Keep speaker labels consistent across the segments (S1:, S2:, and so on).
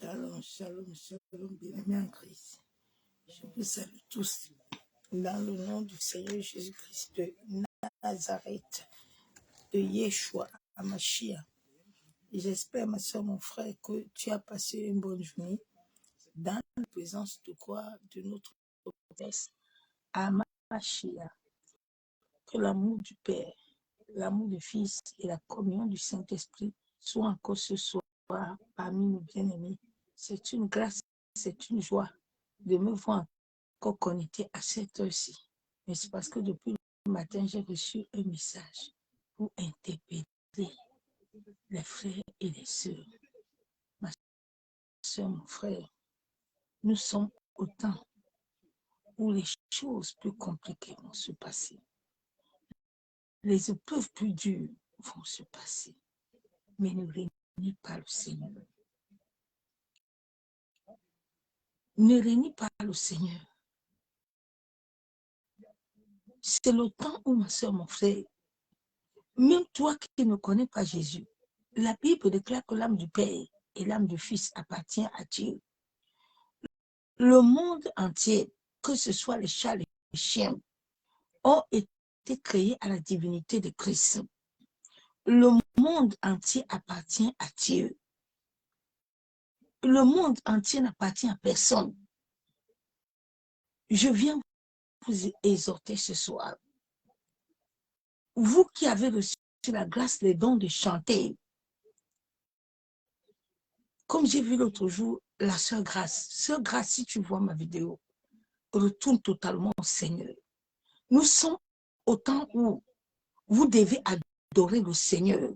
S1: Shalom, shalom, shalom, bien-aimés en Christ. Je vous salue tous dans le nom du Seigneur Jésus-Christ de Nazareth, de Yeshua Hamashiach. J'espère, ma soeur, mon frère, que tu as passé une bonne journée dans la présence de quoi? De notre prophète Hamashiach. Que l'amour du Père, l'amour du Fils et la communion du Saint-Esprit soient encore ce soir parmi nos bien-aimés. C'est une grâce, c'est une joie de me voir encore connecté à cette heure-ci. Mais c'est parce que depuis le matin, j'ai reçu un message pour interpeller les frères et les sœurs. Ma sœur, mon frère, nous sommes au temps où les choses plus compliquées vont se passer. Les épreuves plus dures vont se passer. Mais ne régnez pas le Seigneur. Ne régnez pas le Seigneur. C'est le temps où, ma soeur, mon frère, même toi qui ne connais pas Jésus, la Bible déclare que l'âme du Père et l'âme du Fils appartient à Dieu. Le monde entier, que ce soit les chats, les chiens, ont été créés à la divinité de Christ. Le monde entier appartient à Dieu. Le monde entier n'appartient à personne. Je viens vous exhorter ce soir. Vous qui avez reçu la grâce, les dons de chanter, comme j'ai vu l'autre jour, la sœur Grâce. Sœur Grâce, si tu vois ma vidéo, retourne totalement au Seigneur. Nous sommes au temps où vous devez adorer le Seigneur,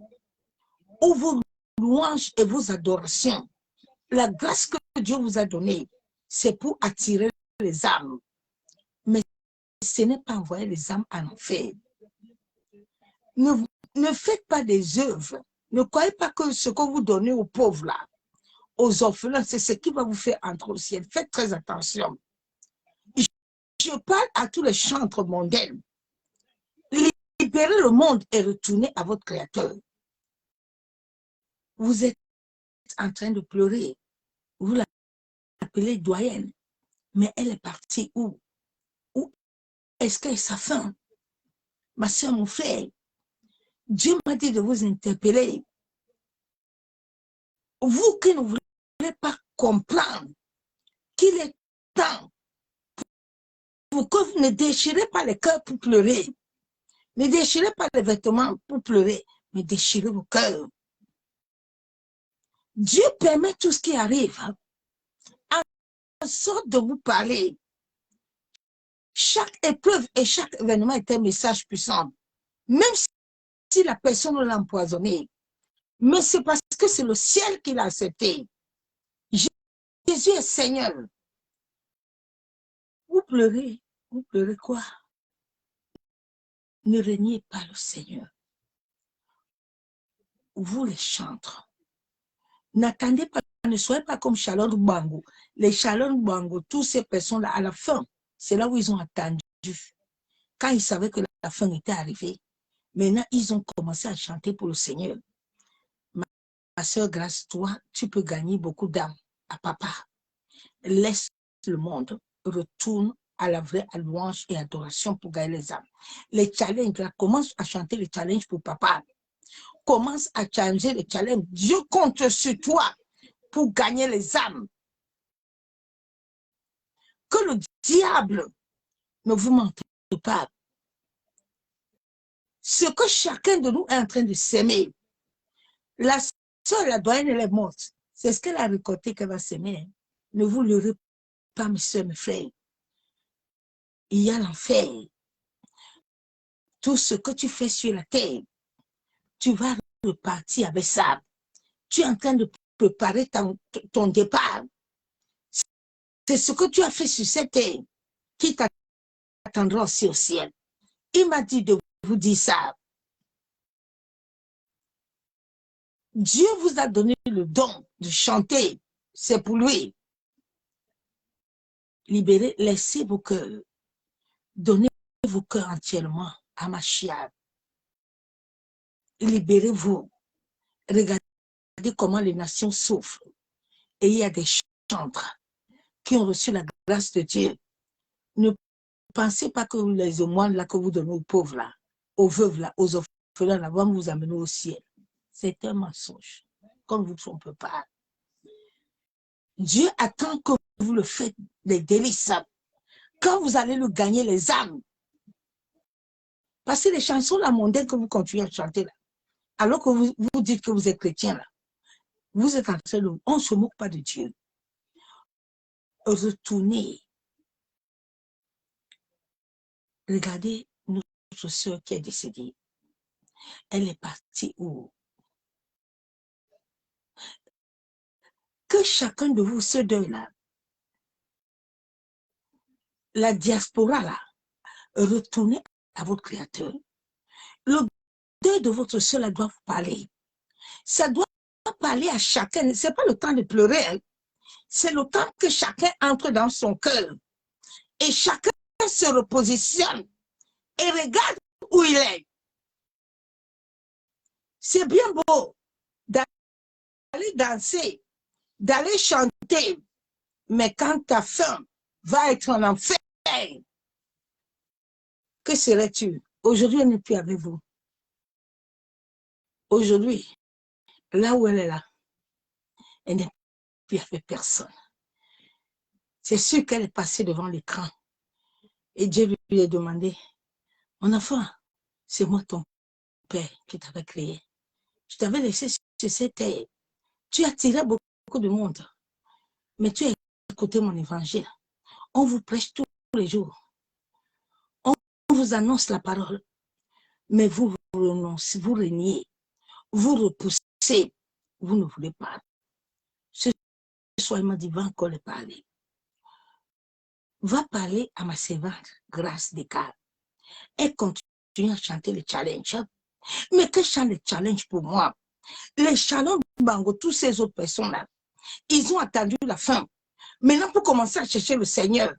S1: où vos louanges et vos adorations, la grâce que Dieu vous a donnée, c'est pour attirer les âmes. Mais ce n'est pas envoyer les âmes en enfer. Ne faites pas des œuvres. Ne croyez pas que ce que vous donnez aux pauvres, là, aux orphelins, c'est ce qui va vous faire entrer au ciel. Faites très attention. Je parle à tous les chantres mondains. Libérez le monde et retournez à votre Créateur. Vous êtes en train de pleurer. Vous l'appelez doyenne, mais elle est partie où? Où est-ce qu'elle est sa fin? Ma soeur, mon frère, Dieu m'a dit de vous interpeller. Vous qui ne voulez pas comprendre qu'il est temps pour que vous ne déchirez pas les cœurs pour pleurer. Ne déchirez pas les vêtements pour pleurer, mais déchirez vos cœurs. Dieu permet tout ce qui arrive en sorte de vous parler. Chaque épreuve et chaque événement est un message puissant. Même si la personne l'a empoisonné, mais c'est parce que c'est le ciel qui l'a accepté. Jésus est Seigneur. Vous pleurez quoi? Ne régnez pas le Seigneur. Vous les chantres. N'attendez pas, ne soyez pas comme Charlotte Bango. Les Charlotte Bango, toutes ces personnes-là, à la fin, c'est là où ils ont attendu. Quand ils savaient que la fin était arrivée, maintenant, ils ont commencé à chanter pour le Seigneur. Ma soeur Grâce, toi, tu peux gagner beaucoup d'âmes à papa. Laisse le monde, retourne à la vraie louange et adoration pour gagner les âmes. Les challenges, là, commence à chanter les challenges pour papa. Commence à changer les challenges. Dieu compte sur toi pour gagner les âmes. Que le diable ne vous mente pas. Ce que chacun de nous est en train de s'aimer, la soeur, la doyenne, elle est morte. C'est ce qu'elle a récolté qu'elle va s'aimer. Ne vous leurrez pas, mes soeurs, mes frères. Il y a l'enfer. Tout ce que tu fais sur la terre, tu vas repartir avec ça. Tu es en train de préparer ton départ. C'est ce que tu as fait sur cette terre qui t'attendra aussi au ciel. Il m'a dit de vous dire ça. Dieu vous a donné le don de chanter. C'est pour lui. Libérez, laissez vos cœurs. Donnez vos cœurs entièrement à Mashiach. Libérez-vous. Regardez comment les nations souffrent. Et il y a des chantres qui ont reçu la grâce de Dieu. Ne pensez pas que les moines là que vous donnez aux pauvres là, aux veuves là, aux orphelins là, vont vous amener au ciel. C'est un mensonge. Comme vous ne trompez pas. Dieu attend que vous le faites des délices. Quand vous allez le gagner les âmes. Parce que les chansons là mondaines que vous continuez à chanter là, alors que vous dites que vous êtes chrétien là, vous êtes en train de... On ne se moque pas de Dieu. Retournez. Regardez notre soeur qui est décédée. Elle est partie où? Que chacun de vous, ce deuil-là, la diaspora là, retournez à votre Créateur. Le deuil de votre soeur là doit vous parler. Ça doit parler à chacun. Ce n'est pas le temps de pleurer. Hein. C'est le temps que chacun entre dans son cœur. Et chacun se repositionne et regarde où il est. C'est bien beau d'aller danser, d'aller chanter, mais quand ta femme va être en enfer, que serais-tu? Aujourd'hui, elle n'est plus avec vous. Aujourd'hui, là où elle est là, elle n'est plus avec personne. C'est sûr qu'elle est passée devant l'écran. Et Dieu lui a demandé, mon enfant, c'est moi ton père qui t'avait créé. Je t'avais laissé sur cette terre. Tu attirais beaucoup de monde. Mais tu as écouté mon évangile. On vous prêche tous les jours. On vous annonce la parole. Mais vous renoncez, vous reniez. Vous repoussez. Vous ne voulez pas. Ce soir, il m'a dit, va encore le parler. Va parler à ma servante, Grâce Descartes. Elle continue à chanter le challenge. Mais que chante le challenge pour moi? Les Shalom Bango, toutes ces autres personnes-là, ils ont attendu la fin. Maintenant, pour commencer à chercher le Seigneur.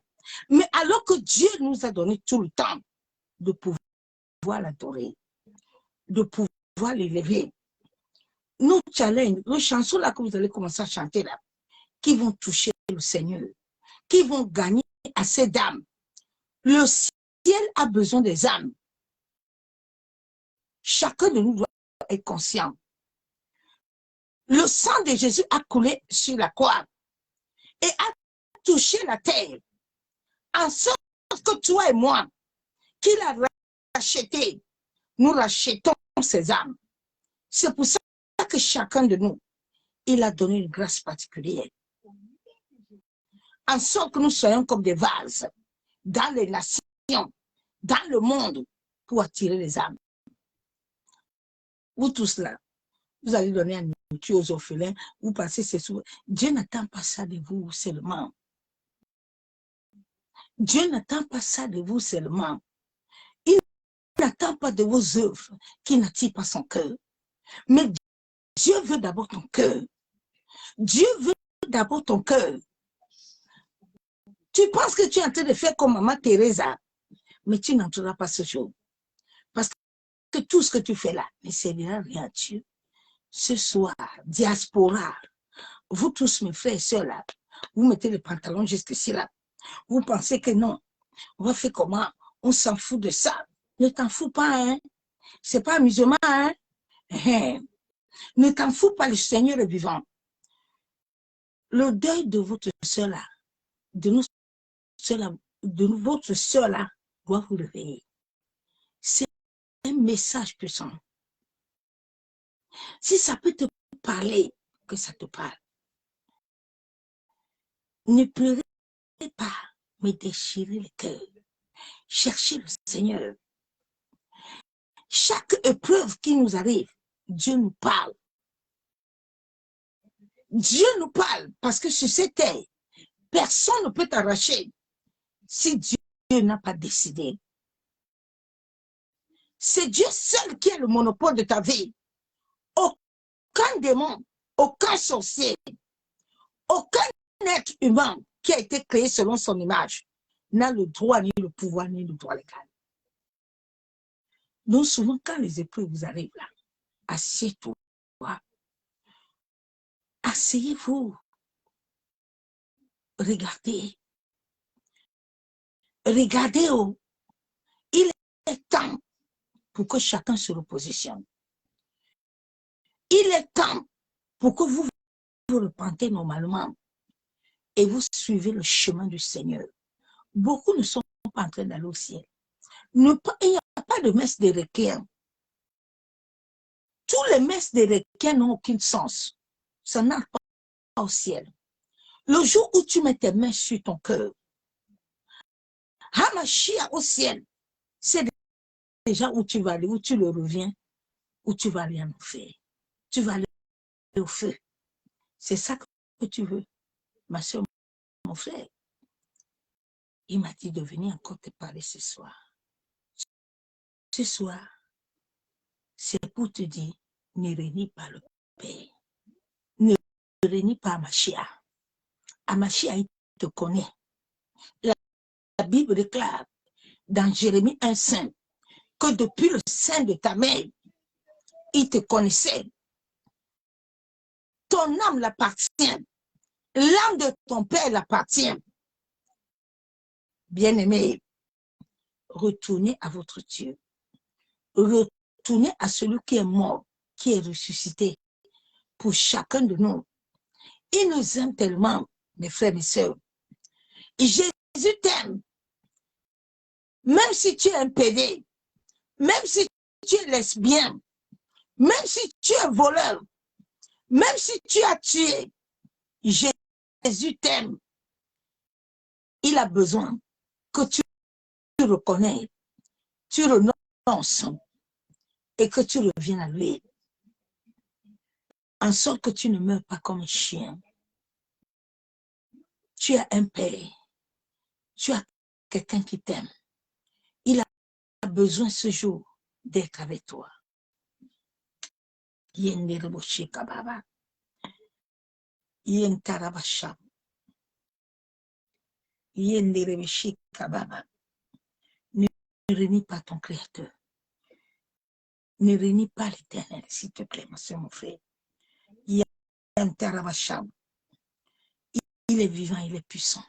S1: Mais alors que Dieu nous a donné tout le temps de pouvoir l'adorer, de pouvoir l'élever. Nos challenges, nos chansons là que vous allez commencer à chanter là, qui vont toucher le Seigneur, qui vont gagner assez d'âmes. Le ciel a besoin des âmes. Chacun de nous doit être conscient. Le sang de Jésus a coulé sur la croix et a touché la terre, en sorte que toi et moi, qu'il a racheté, nous rachetons ces âmes. C'est pour ça que chacun de nous, il a donné une grâce particulière. En sorte que nous soyons comme des vases dans les nations, dans le monde, pour attirer les âmes. Vous tous là, vous allez donner la nourriture aux orphelins, vous passez ces sous. Dieu n'attend pas ça de vous seulement. Dieu n'attend pas ça de vous seulement. Il n'attend pas de vos œuvres qui n'attirent pas son cœur. Mais Dieu veut d'abord ton cœur. Dieu veut d'abord ton cœur. Tu penses que tu es en train de faire comme Maman Teresa, mais tu n'entreras pas ce jour. Parce que tout ce que tu fais là ne servira rien à Dieu. Ce soir, diaspora, vous tous mes frères et sœurs là, vous mettez les pantalons jusqu'ici là. Vous pensez que non, on va faire comment? On s'en fout de ça. Ne t'en fous pas, hein? C'est pas amusement, hein? Ne t'en fous pas, le Seigneur est vivant. Le deuil de votre sœur là, de nos sœurs là, de votre sœur là, doit vous réveiller. C'est un message puissant. Si ça peut te parler, que ça te parle. Ne pleurez pas, mais déchirez le cœur. Cherchez le Seigneur. Chaque épreuve qui nous arrive, Dieu nous parle. Dieu nous parle parce que sur cette terre, personne ne peut t'arracher si Dieu n'a pas décidé. C'est Dieu seul qui a le monopole de ta vie. Aucun démon, aucun sorcier, aucun être humain qui a été créé selon son image n'a le droit, ni le pouvoir, ni le droit légal. Donc souvent, quand les épreuves vous arrivent là, assieds-toi. Asseyez-vous. regardez. Regardez, oh, il est temps pour que chacun se repositionne. Il est temps pour que vous vous repentez normalement et vous suivez le chemin du Seigneur. Beaucoup ne sont pas en train d'aller au ciel. Il n'y a pas de messe de requiem. Tous les messes de requiem n'ont aucun sens. Ça n'a pas au ciel. Le jour où tu mets tes mains sur ton cœur, Hamashia au ciel, c'est déjà où tu vas aller, où tu le reviens, où tu vas aller en enfer. Tu vas aller au feu. C'est ça que tu veux, ma soeur, mon frère. Il m'a dit de venir encore te parler ce soir. Ce soir, c'est pour te dire, ne renie pas le Père. Ne renie pas Amashia. Amashia, il te connaît. La Bible déclare dans Jérémie 1,5 que depuis le sein de ta mère, il te connaissait. Ton âme l'appartient. L'âme de ton père l'appartient. Bien-aimés, retournez à votre Dieu. Retournez à celui qui est mort, qui est ressuscité pour chacun de nous. Il nous aime tellement, mes frères et sœurs. Et Jésus t'aime. Même si tu es un pédé, même si tu es lesbien, même si tu es voleur, même si tu as tué, Jésus t'aime. Il a besoin que tu reconnais, tu renonces et que tu reviennes à lui. En sorte que tu ne meurs pas comme un chien. Tu as un père. Tu as quelqu'un qui t'aime. Il a besoin ce jour d'être avec toi. Yentarabasham. Ne renie pas ton Créateur. Ne renie pas l'Éternel, s'il te plaît, mon frère. Yentarabasham. Il est vivant, il est puissant.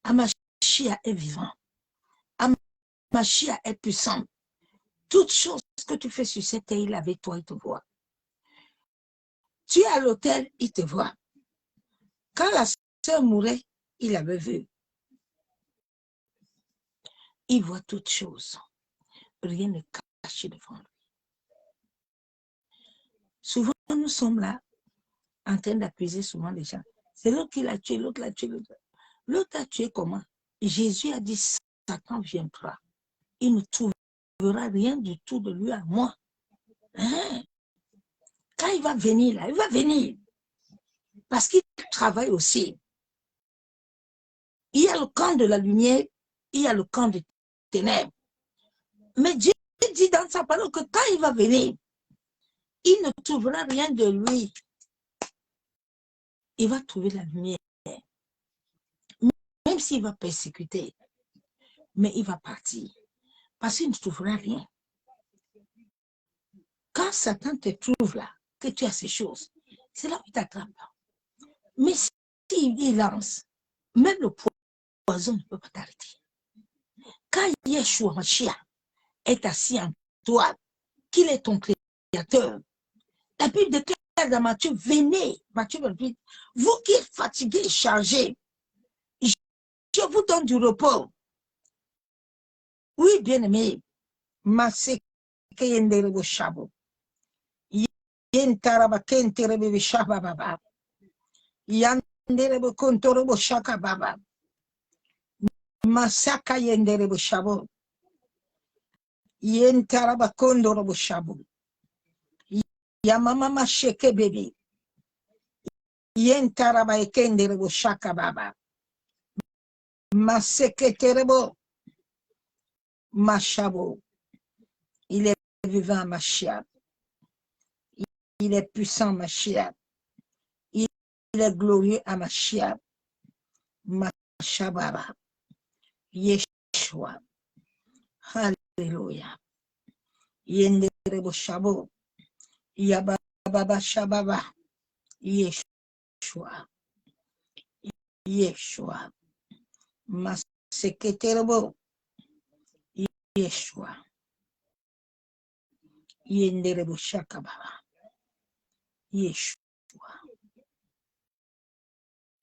S1: Amashia est vivant. Amashia est puissant. Toute chose que tu fais sur cette terre, il est avec toi, il te voit. Tu es à l'hôtel, il te voit. Quand la sœur mourait, il avait vu. Il voit toutes choses. Rien ne caché devant lui. Souvent, nous sommes là, en train d'accuser souvent les gens. C'est l'autre qui l'a tué, l'autre l'a tué, l'autre. L'autre a tué comment? Jésus a dit, Satan viendra. Il ne trouvera rien du tout de lui à moi. Hein? Quand il va venir là, il va venir. Parce qu'il travaille aussi. Il y a le camp de la lumière, il y a le camp des ténèbres. Mais Dieu dit dans sa parole que quand il va venir, il ne trouvera rien de lui. Il va trouver la lumière. Même s'il va persécuter, mais il va partir. Parce qu'il ne trouvera rien. Quand Satan te trouve là, que tu as ces choses, c'est là où il t'attrape. Mais s'il lance, même le poison ne peut pas t'arrêter. Quand Yeshua Mashiach est assis en toi, qu'il est ton créateur, la Bible déclare dans Matthieu, venez, Matthieu 28, vous qui êtes fatigués et chargés, je vous donne du repos. Oui, bien-aimé, Maseke yenderebo shabo. Yentaraba kenterebe shaba baba. Yanderebo kontorobo shaka baba. Masaka yenderebo shabo. Yentaraba kondorobo shabo. Yamama masheke baby. Yentaraba ekenderebo shaka baba. Maseke terebo. Machabo. Il est vivant, Mashiach. Il est puissant, Mashiach. Il est glorieux à Mashiach. Machababa. Yeshua. Alléluia. Yenderebo Shabo. Yababa Shababa. Yeshua. Yeshua. Maseketerebo. Yeshua. Yenderebo shakababa. Yeshua.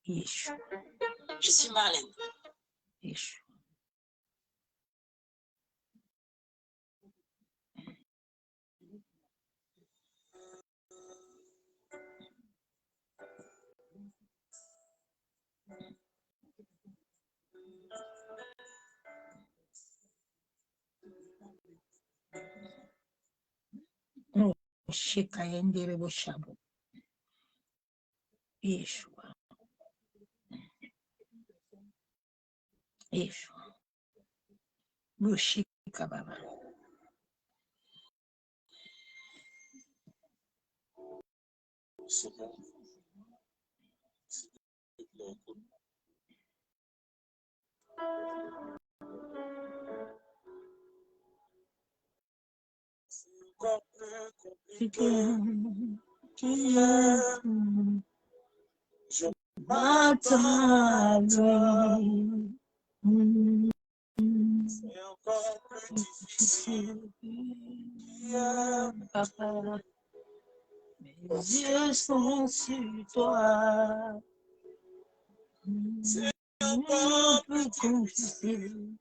S1: Yeshua.
S2: Je suis Marlène.
S1: Yeshua. Oh, shekayenderebo shabo. Yeshua. Yeshua. Bushikababa.
S2: Je m'attends. C'est encore plus difficile.
S1: Papa, mes yeux sont sur toi.
S2: C'est
S1: Un peu difficile.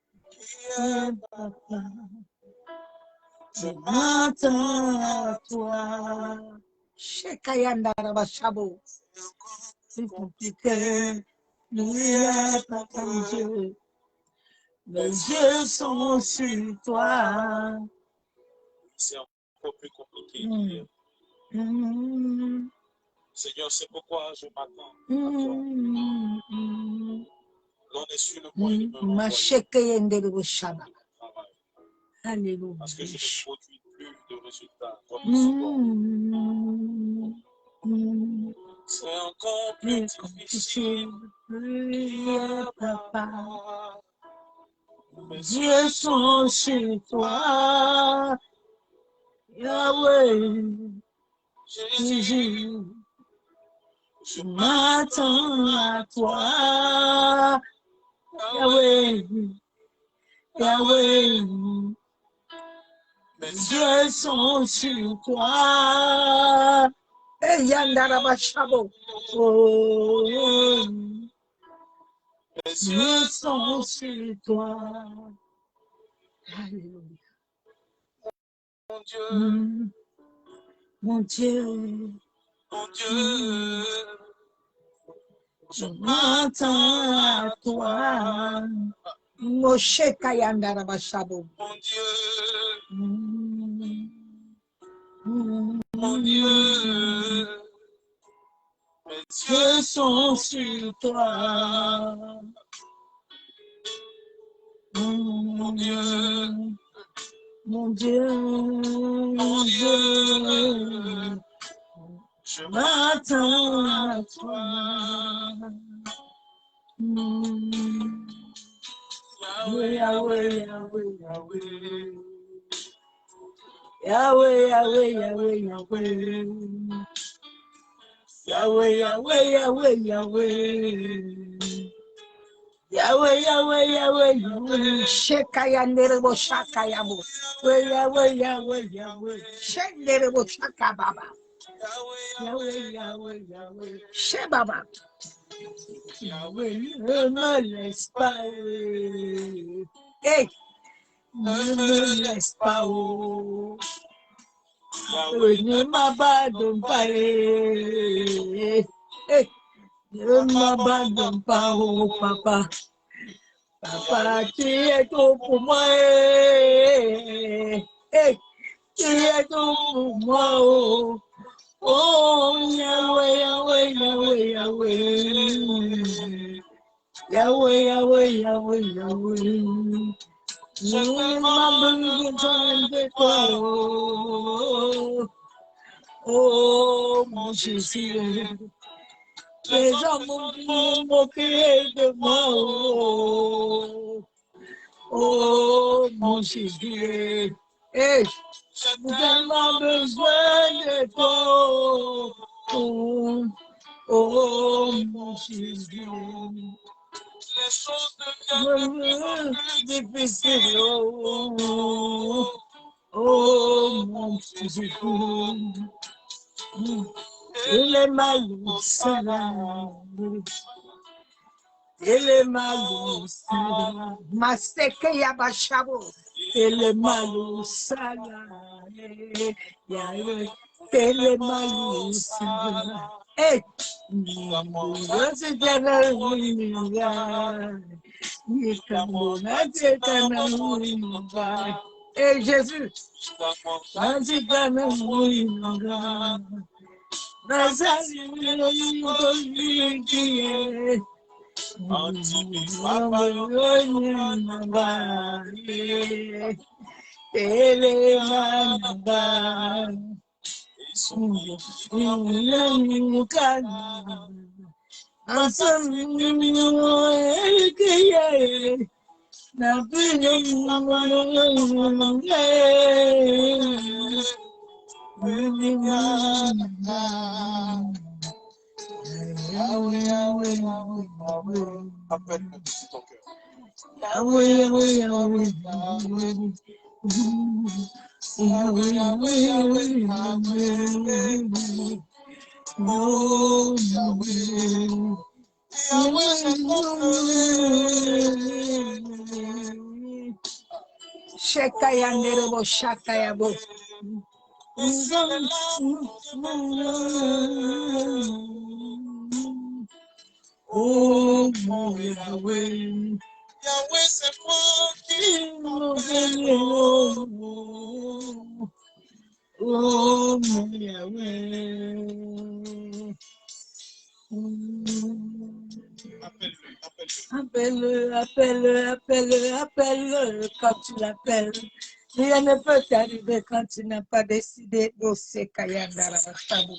S1: Papa, je m'attends à toi. Shekayanda Rabashabo. C'est compliqué. N'oublie pas ton Dieu. Mes yeux sont sur toi.
S2: C'est encore plus compliqué. Seigneur, c'est pourquoi je m'attends à toi. L'on est sur le point de me renvoyer.
S1: Alléluia.
S2: Parce que je ne produis plus de résultats comme souvent. C'est encore plus difficile.
S1: Papa. Mes yeux sont sur toi. Yahweh. Jésus. Je m'attends à toi. Yahweh. Yahweh. Mes yeux sont sur toi. Hey, Yandarabashabo. Oh, mes yeux sont sur toi. Alléluia.
S2: Mon Dieu.
S1: Mon Dieu.
S2: Mon Dieu.
S1: Je m'attends à toi. Moshe Kayandarabashabo.
S2: Mon Dieu. Mon Dieu. Mes yeux sont sur toi. Mon Dieu.
S1: Mon Dieu.
S2: Mon Dieu. Je
S1: m'attends à toi. Yahweh, Yahweh, Yahweh, Yahweh. Yahweh, Yahweh, Yahweh, Yahweh. Yahweh, Yahweh, Yahweh, Yahweh. Yahweh, Yahweh, Yahweh, Yahweh. Shekayanderebo Shakayabo. Yahweh, Yahweh, Yahweh. Shenderebo Shakababa. Yahweh, Yahweh, Yahweh. Shebaba. Yahweh, ne me laisse pas. Hey, ne me laisse pas. Oh. Yahweh, ne m'abandonne pas. Hey, ne m'abandonne pas, oh papa. Papa, tu es tout pour moi. Hey, tu es tout pour moi. Oh, oh Yahweh, Yahweh, Yahweh, Yahweh. Yahweh, Yahweh, Yahweh, Yahweh. Je m'ai besoin de toi. Oh, mon Jésus. Les hommes m'ont moqué de moi. Oh, mon Jésus. Hey, j'ai tellement besoin de toi.
S2: Oh mon Jésus,
S1: les choses deviennent
S2: plus difficile. Oh mon Jésus, il est malou, il est malou, Maseke Yabashabo, il est malou, Yahweh, il est malou, Hey, Hey, Jésus,
S1: Appelle-le depuis ton cœur.
S2: Shekayandero Shakayabo. Oh mon Yahweh,
S1: Yahweh, c'est moi qui
S2: oh mon Yahweh.
S1: appelle-le.
S2: Appelle-le quand tu l'appelles. Rien ne peut t'arriver quand tu n'as pas décidé d'osser Kayandara Shabu.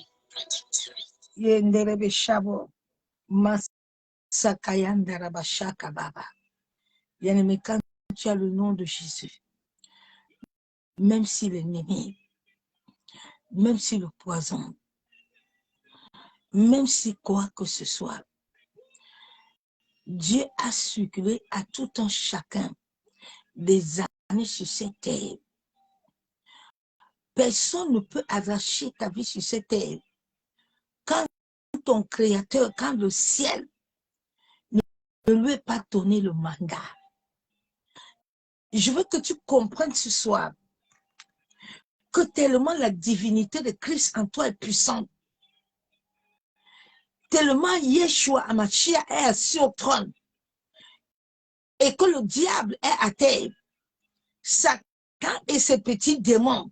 S2: Yenderebe Shabo. Masakayandara Bashaka Baba. Bien-aimé, quand tu as le nom de Jésus, même si l'ennemi, même si le poison, même si quoi que ce soit, Dieu a sucré à tout un chacun des années sur cette terre. Personne ne peut arracher ta vie sur cette terre. Quand ton Créateur, quand le ciel ne lui a pas donné le mandat. Je veux que tu comprennes ce soir que tellement la divinité de Christ en toi est puissante, tellement Yeshua Amashia est assis au trône et que le diable est à terre, Satan et ses petits démons,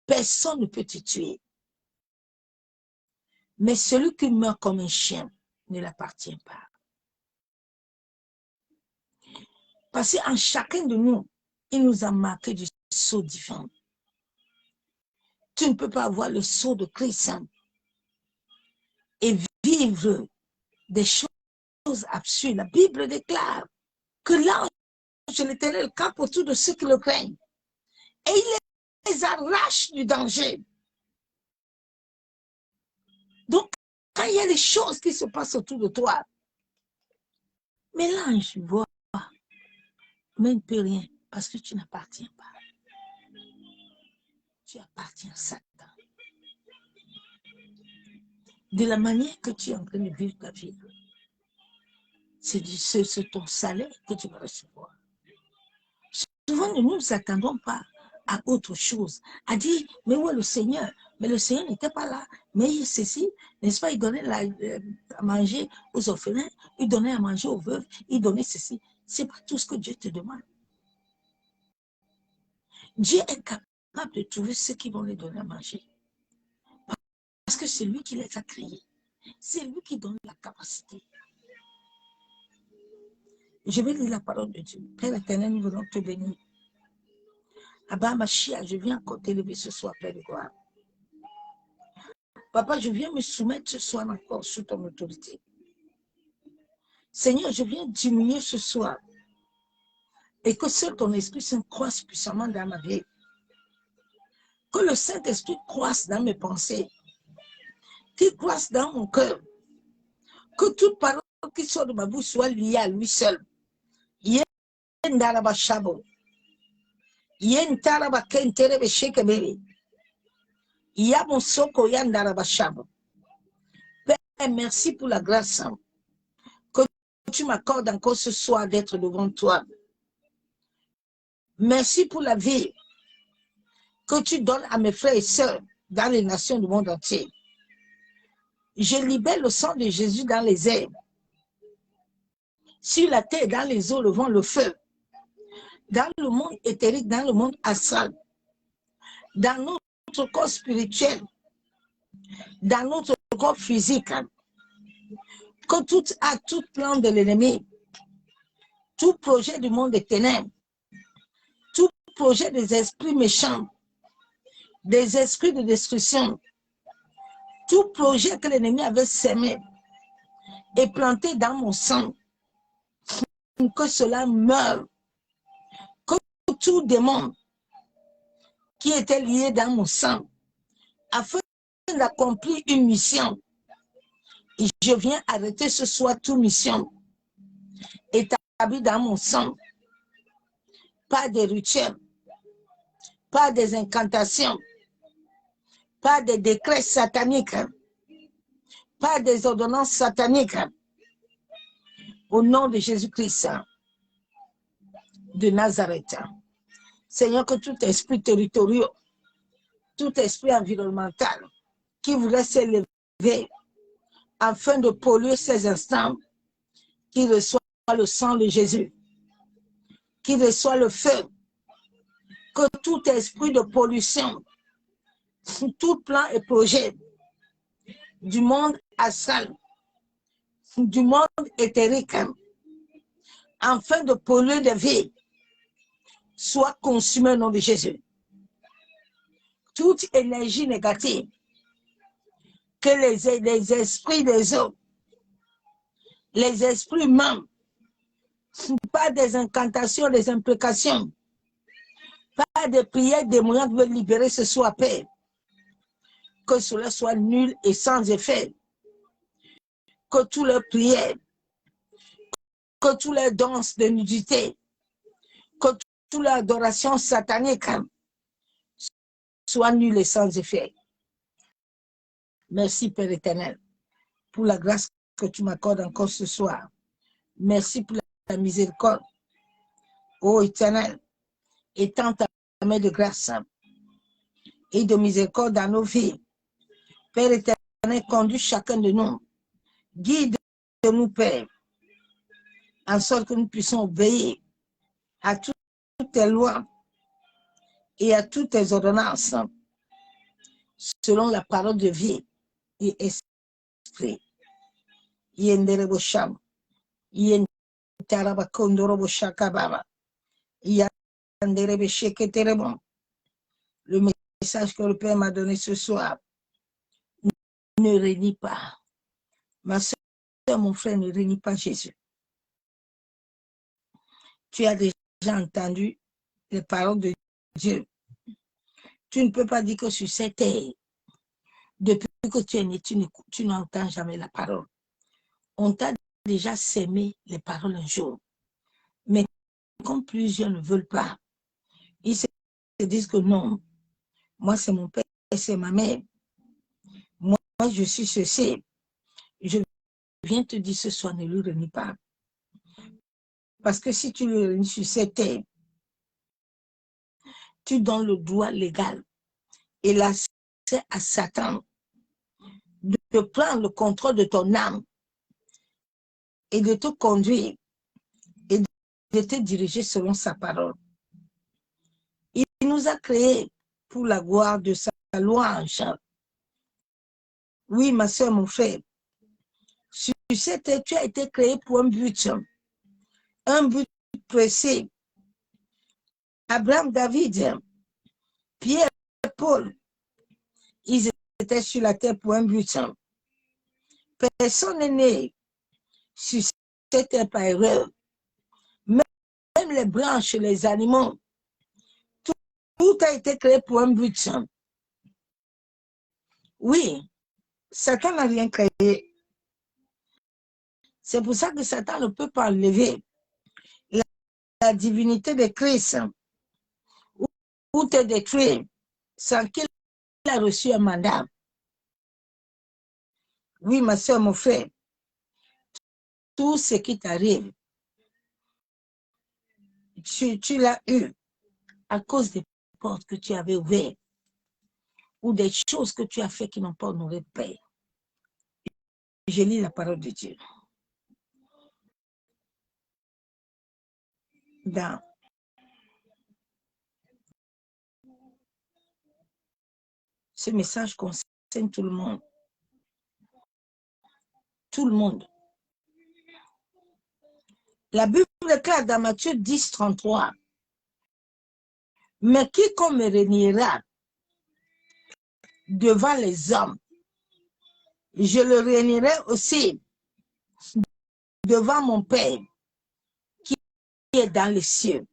S2: personne ne peut te tuer. Mais celui qui meurt comme un chien ne l'appartient pas. Parce qu'en chacun de nous, il nous a marqué du sceau divin. Tu ne peux pas avoir le sceau de Christ et vivre des choses absurdes. La Bible déclare que l'ange de l'Éternel campe autour de ceux qui le craignent et il les arrache du danger. Donc, quand il y a des choses qui se passent autour de toi, mais l'ange voit, mais il ne peut rien parce que tu n'appartiens pas. Tu appartiens à Satan. De la manière que tu es en train de vivre ta vie, c'est ton salaire que tu vas recevoir. Souvent, nous ne nous attendons pas à autre chose, à dire, mais où est le Seigneur? Mais le Seigneur n'était pas là. Mais ceci, n'est-ce pas, il donnait à manger aux orphelins, il donnait à manger aux veuves, il donnait ceci. Ce n'est pas tout ce que Dieu te demande. Dieu est capable de trouver ceux qui vont lui donner à manger. Parce que c'est lui qui les a créés. C'est lui qui donne la capacité. Je vais lire la parole de Dieu. Père éternel, nous voulons te bénir. Abba Machia, je viens encore t'élever ce soir, Père de gloire. Papa, je viens me soumettre ce soir encore sous ton autorité. Seigneur, je viens diminuer ce soir et que seul ton Esprit Saint croisse puissamment dans ma vie. Que le Saint-Esprit croisse dans mes pensées qui croissent dans mon cœur. Que toute parole qui sort de ma bouche soit liée à lui seul. Yendaraba shabo. Yentaraba kenterebe shekebele. Yamosoko yandaraba shabo. Père, merci pour la grâce que tu m'accordes encore ce soir d'être devant toi. Merci pour la vie que tu donnes à mes frères et sœurs dans les nations du monde entier. Je libère le sang de Jésus dans les airs, sur la terre, dans les eaux, le vent, le feu, dans le monde éthérique, dans le monde astral, dans notre corps spirituel, dans notre corps physique. Que tout acte, tout plan de l'ennemi, tout projet du monde des ténèbres, tout projet des esprits méchants, des esprits de destruction, tout projet que l'ennemi avait sémé et planté dans mon sang, que cela meure, que tout démon qui était lié dans mon sang, afin d'accomplir une mission. Et je viens arrêter ce soir toute mission établie dans mon sang, pas des rituels, pas des incantations, pas des décrets sataniques, pas des ordonnances sataniques. Au nom de Jésus-Christ de Nazareth. Seigneur, que tout esprit territorial, tout esprit environnemental qui voudrait s'élever afin de polluer ces instants, qui reçoit le sang de Jésus, qui reçoit le feu, que tout esprit de pollution, tout plan et projet du monde astral, du monde éthérique, afin de polluer des vies, soit consumé au nom de Jésus. Toute énergie négative que les esprits des autres, les esprits humains, pas des incantations, des implications, pas des prières démoniaques veulent libérer ce soir, Père. Que cela soit nul et sans effet. Que toutes leurs prières, que toutes les danses de nudité, que toute l'adoration satanique soit nulle et sans effet. Merci, Père éternel, pour la grâce que tu m'accordes encore ce soir. Merci pour la miséricorde. Ô éternel, étends ta main de grâce et de miséricorde dans nos vies. Père éternel, conduis chacun de nous. Guide-nous, Père, en sorte que nous puissions obéir à toutes tes lois et à toutes tes ordonnances, selon la parole de vie et esprit. Yenderebo sham, yentaraba kondorobo shakababa, yanderebe sheketerebo. Le message que le Père m'a donné ce soir, ne renie pas. Ma soeur, mon frère, ne renie pas Jésus. Tu as déjà entendu les paroles de Dieu. Tu ne peux pas dire que sur cette terre, depuis que tu es né, tu n'entends jamais la parole. On t'a déjà sémé les paroles un jour. Mais comme plusieurs ne veulent pas, ils se disent que non, moi c'est mon père, c'est ma mère. Moi je suis ceci. Je viens te dire ce soir, ne lui renie pas. Parce que si tu le renies sur cette terre, tu donnes le droit légal et l'accès à Satan de prendre le contrôle de ton âme et de te conduire et de te diriger selon sa parole. Il nous a créés pour la gloire de sa louange. Oui, ma soeur, mon frère, sur cette terre, tu as été créé pour un but précis. Abraham, David, Pierre, Paul, ils étaient sur la terre pour un but. Personne n'est né sur cette terre par erreur. Même les branches, les animaux, tout a été créé pour un but. Oui, Satan n'a rien créé. C'est pour ça que Satan ne peut pas enlever la divinité de Christ ou te détruire sans qu'il ait reçu un mandat. Oui, ma soeur, mon frère, tout ce qui t'arrive, tu l'as eu à cause des portes que tu avais ouvertes ou des choses que tu as fait qui n'ont pas honoré le Père. Je lis la parole de Dieu. Dans ce message concerne tout le monde. Tout le monde. La Bible déclare dans Matthieu 10, 33, « Mais quiconque me réunira devant les hommes, je le réunirai aussi devant mon Père qui est dans les cieux. »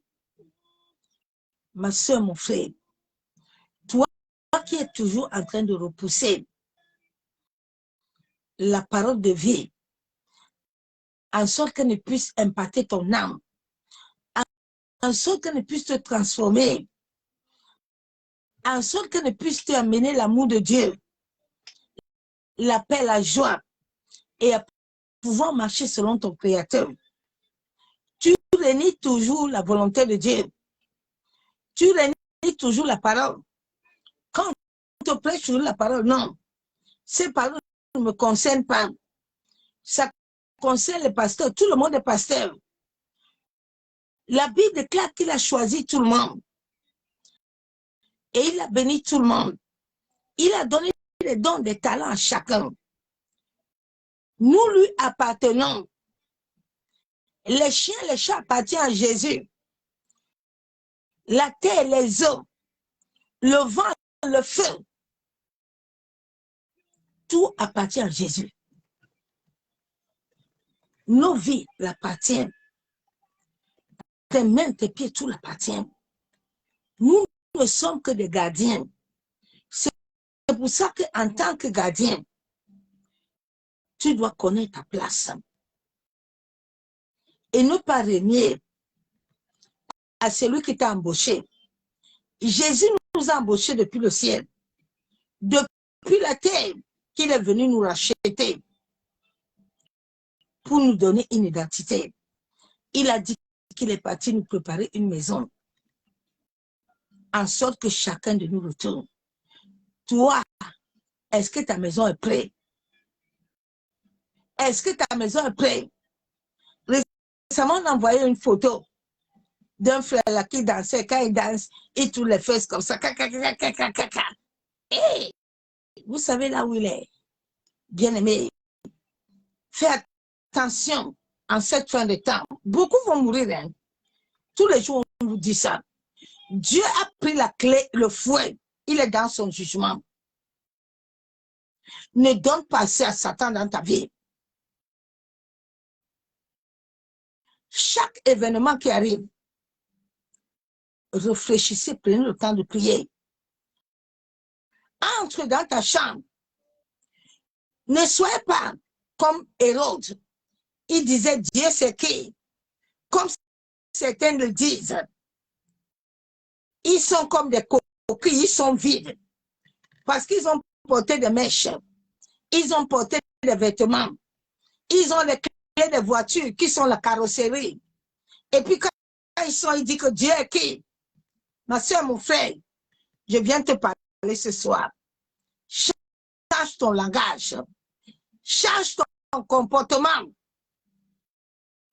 S2: Ma soeur, mon frère, toi qui es toujours en train de repousser la parole de vie, en sorte qu'elle ne puisse impacter ton âme, en sorte qu'elle ne puisse te transformer, en sorte qu'elle ne puisse te amener l'amour de Dieu, la paix, la joie, et à pouvoir marcher selon ton Créateur. Tu réunis toujours la volonté de Dieu. Tu réunis toujours la parole. Quand on te prêche toujours la parole, non. Ces paroles ne me concernent pas. Ça concerne les pasteurs. Tout le monde est pasteur. La Bible déclare qu'il a choisi tout le monde. Et il a béni tout le monde. Il a donné les dons, des talents à chacun. Nous lui appartenons. Les chiens, les chats appartiennent à Jésus. La terre, les eaux, le vent, le feu, tout appartient à Jésus. Nos vies l'appartiennent. Tes mains, tes pieds, tout l'appartient. Nous ne sommes que des gardiens. C'est pour ça qu'en tant que gardien, tu dois connaître ta place. Et ne pas régner à celui qui t'a embauché. Jésus nous a embauchés depuis le ciel. Depuis la terre, qu'il est venu nous racheter pour nous donner une identité. Il a dit qu'il est parti nous préparer une maison, en sorte que chacun de nous retourne. Toi, est-ce que ta maison est prête? Est-ce que ta maison est prête? Récemment, on a envoyé une photo d'un frère là qui dansait. Quand il danse, il tourne les fesses comme ça. Hey, vous savez là où il est? Bien-aimé, fais attention en cette fin de temps. Beaucoup vont mourir. Hein? Tous les jours, on vous dit ça. Dieu a pris la clé, le fouet. Il est dans son jugement. Ne donne pas ça à Satan dans ta vie. Chaque événement qui arrive, réfléchissez, prenez le temps de prier. Entre dans ta chambre. Ne soyez pas comme Hérode. Il disait Dieu c'est qui? Comme certains le disent. Ils sont comme des coquilles, ils sont vides. Parce qu'ils ont porté des mèches. Ils ont porté des vêtements. Ils ont les clés des voitures qui sont la carrosserie. Et puis quand ils disent que Dieu est qui? Ma soeur, mon frère, je viens te parler ce soir. Change ton langage. Change ton comportement.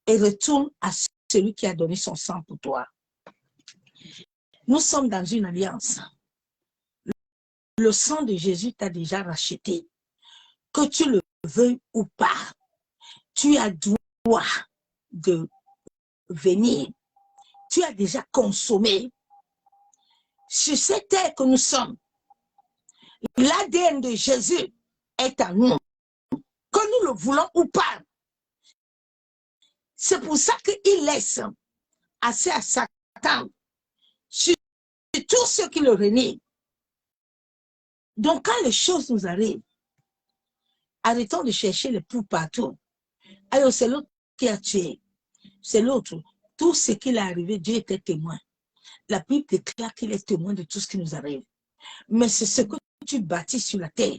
S2: Et retourne à celui qui a donné son sang pour toi. Nous sommes dans une alliance. Le sang de Jésus t'a déjà racheté. Que tu le veuilles ou pas, tu as droit de venir. Tu as déjà consommé. Sur cette terre que nous sommes, l'ADN de Jésus est à nous. Que nous le voulons ou pas. C'est pour ça qu'il laisse assez à Satan sur tous ceux qui le renient. Donc, quand les choses nous arrivent, Arrêtons de chercher les poux partout. Alors, c'est l'autre qui a tué. C'est l'autre. Tout ce qui est arrivé, Dieu était témoin. La Bible déclare qu'il est témoin de tout ce qui nous arrive. Mais c'est ce que tu bâtis sur la terre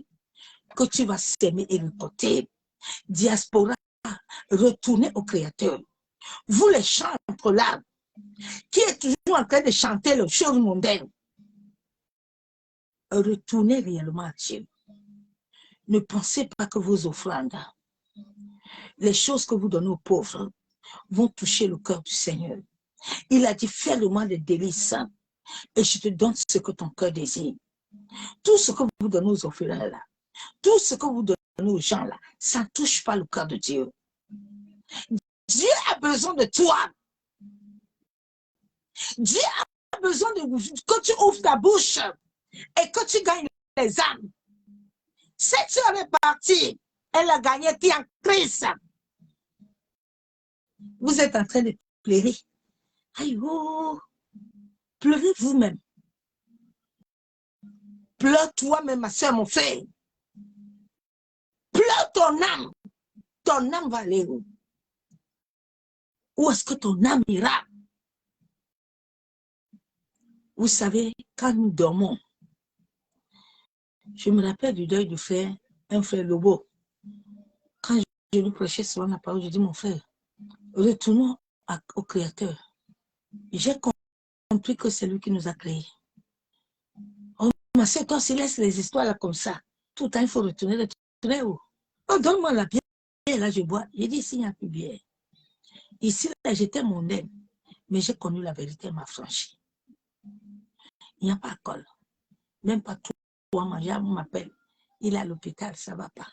S2: que tu vas s'aimer et récolter. Diaspora, retournez au Créateur. Vous les chantres là, qui êtes toujours en train de chanter les choses mondaines, retournez réellement à Dieu. Ne pensez pas que vos offrandes, les choses que vous donnez aux pauvres, vont toucher le cœur du Seigneur. Il a dit, fais-le-moi des délices et je te donne ce que ton cœur désire. Tout ce que vous donnez aux orphelins là, tout ce que vous donnez aux gens là, ça ne touche pas le cœur de Dieu. Dieu a besoin de toi. Dieu a besoin que tu ouvres ta bouche et que tu gagnes les âmes. Cette soeur est partie, elle a gagné qui en Christ. Vous êtes en train de pleurer. Aïe, oh, pleurez vous-même. Pleure toi-même, ma soeur, mon frère. Pleure ton âme. Ton âme va aller où? Où est-ce que ton âme ira? Vous savez, quand nous dormons, je me rappelle du deuil du frère, un frère Lobo. Quand je lui prêchais souvent la parole, je dis, mon frère, retournons au Créateur. J'ai compris que c'est lui qui nous a créés. Oh, ma soeur, toi aussi, laisse les histoires là comme ça. Tout le temps, il faut retourner où? Oh, donne-moi la bière, là, je bois. J'ai dit, ici, il n'y a plus de bière. Ici, là, j'étais mondaine, mais j'ai connu la vérité, m'a franchi. Il n'y a pas d'alcool. Même pas tout. On m'appelle. Il est à l'hôpital, ça ne va pas.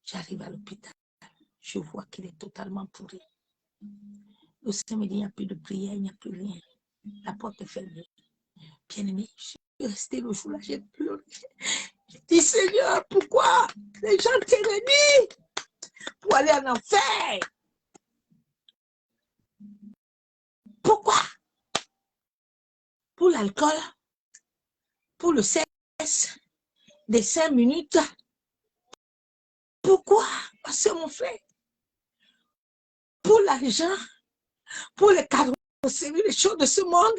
S2: J'arrive à l'hôpital. Je vois qu'il est totalement pourri. Le Seigneur me dit, il n'y a plus de prière, il n'y a plus rien. La porte est fermée. Bien-aimé, je suis restée le jour-là, j'ai pleuré. J'ai dit, Seigneur, pourquoi les gens t'ennemis pour aller en enfer? Pourquoi? Pour l'alcool, pour le sexe, des 5 minutes. Pourquoi? Parce que mon frère, pour l'argent, pour les carrosseries, les choses de ce monde,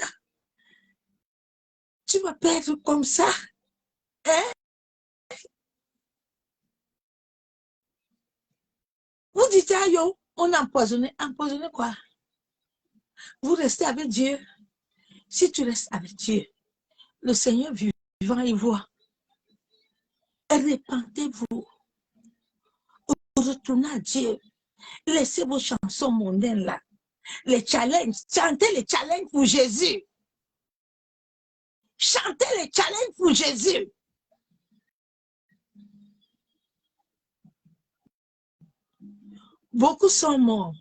S2: tu vas perdre comme ça. Hein? Vous dites, ah yo, on a empoisonné. Empoisonné quoi? Vous restez avec Dieu. Si tu restes avec Dieu, le Seigneur vivant, il voit. Répentez-vous. Retournez à Dieu. Laissez vos chansons mondaines là. Les challenges. Chantez les challenges pour Jésus. Chantez les challenges pour Jésus. Beaucoup sont morts.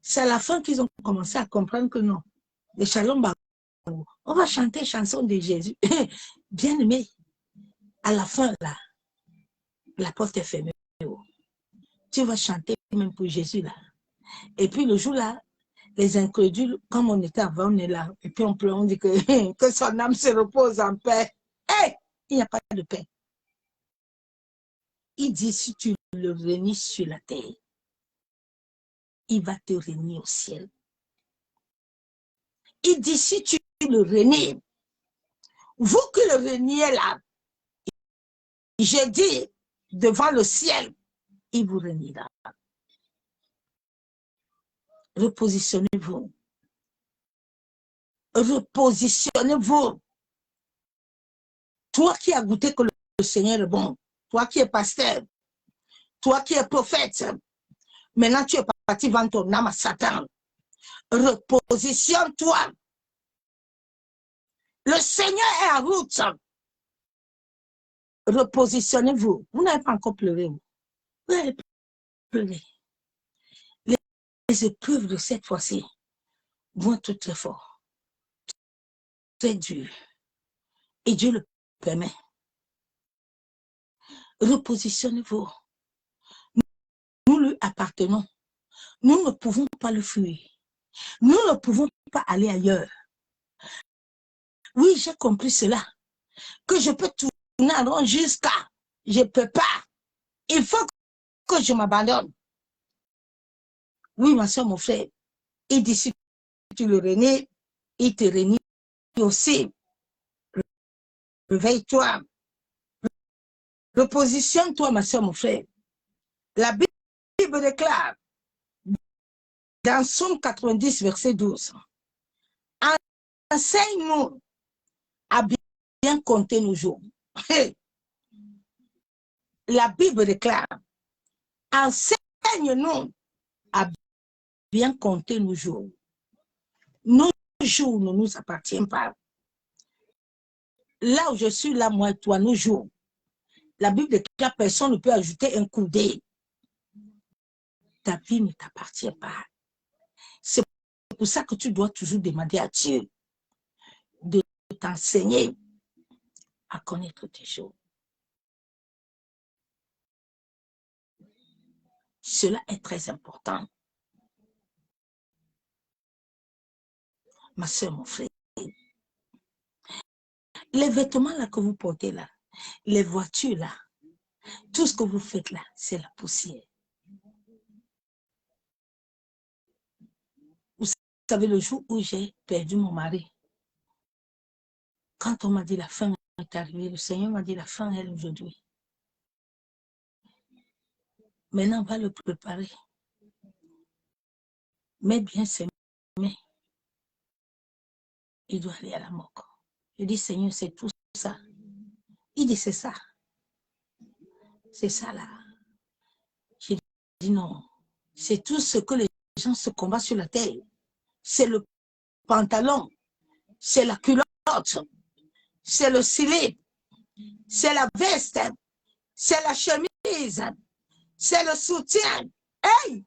S2: C'est à la fin qu'ils ont commencé à comprendre que non. Les shalom, on va chanter chansons de Jésus. Bien aimé, à la fin là, la porte est fermée. Tu vas chanter même pour Jésus là. Et puis le jour là, les incrédules, comme on était avant, on est là. Et puis on pleure, on dit que son âme se repose en paix. Hey, il n'y a pas de paix. Il dit, si tu le réunis sur la terre, il va te réunir au ciel. Il dit, si tu le réunis, vous qui le réuniez là, j'ai dit, devant le ciel, il vous réunira. Repositionnez-vous. Repositionnez-vous. Toi qui as goûté que le Seigneur est bon, toi qui es pasteur, toi qui es prophète, maintenant tu es parti vendre ton âme à Satan. Repositionne-toi. Le Seigneur est en route. Repositionnez-vous. Vous n'avez pas encore pleuré. Vous allez pleurer. Les épreuves de cette fois-ci vont être très fortes, très dures. Et Dieu le permet. Repositionnez-vous. Nous lui appartenons. Nous ne pouvons pas le fuir. Nous ne pouvons pas aller ailleurs. Oui, j'ai compris cela. Que je peux tourner en rond jusqu'à Je ne peux pas. Il faut que je m'abandonne. Oui, ma soeur, mon frère. Il dit, si tu le renies, il te renie aussi. Réveille-toi. Repositionne-toi, ma soeur, mon frère. La Bible déclare, dans Somme 90, verset 12, enseigne-nous à bien compter nos jours. La Bible déclare, enseigne-nous à bien compter nos jours. Nos jours ne nous appartiennent pas. Là où je suis, là, moi et toi, nos jours. La Bible déclare, personne ne peut ajouter un coudé. Ta vie ne t'appartient pas. C'est pour ça que tu dois toujours demander à Dieu de t'enseigner à connaître tes jours. Cela est très important. Ma soeur, mon frère, les vêtements là que vous portez là, les voitures là, tout ce que vous faites là, c'est la poussière. Vous savez, le jour où j'ai perdu mon mari, quand on m'a dit la fin est arrivée, le Seigneur m'a dit la fin est aujourd'hui. Maintenant, on va le préparer. Mets bien ses mains. Il doit aller à la mort. Je dis, Seigneur, c'est tout ça. Il dit, c'est ça. C'est ça là. J'ai dit, non. C'est tout ce que les gens se combattent sur la terre. C'est le pantalon. C'est la culotte. C'est le slip. C'est la veste. C'est la chemise. C'est le soutien. Hey!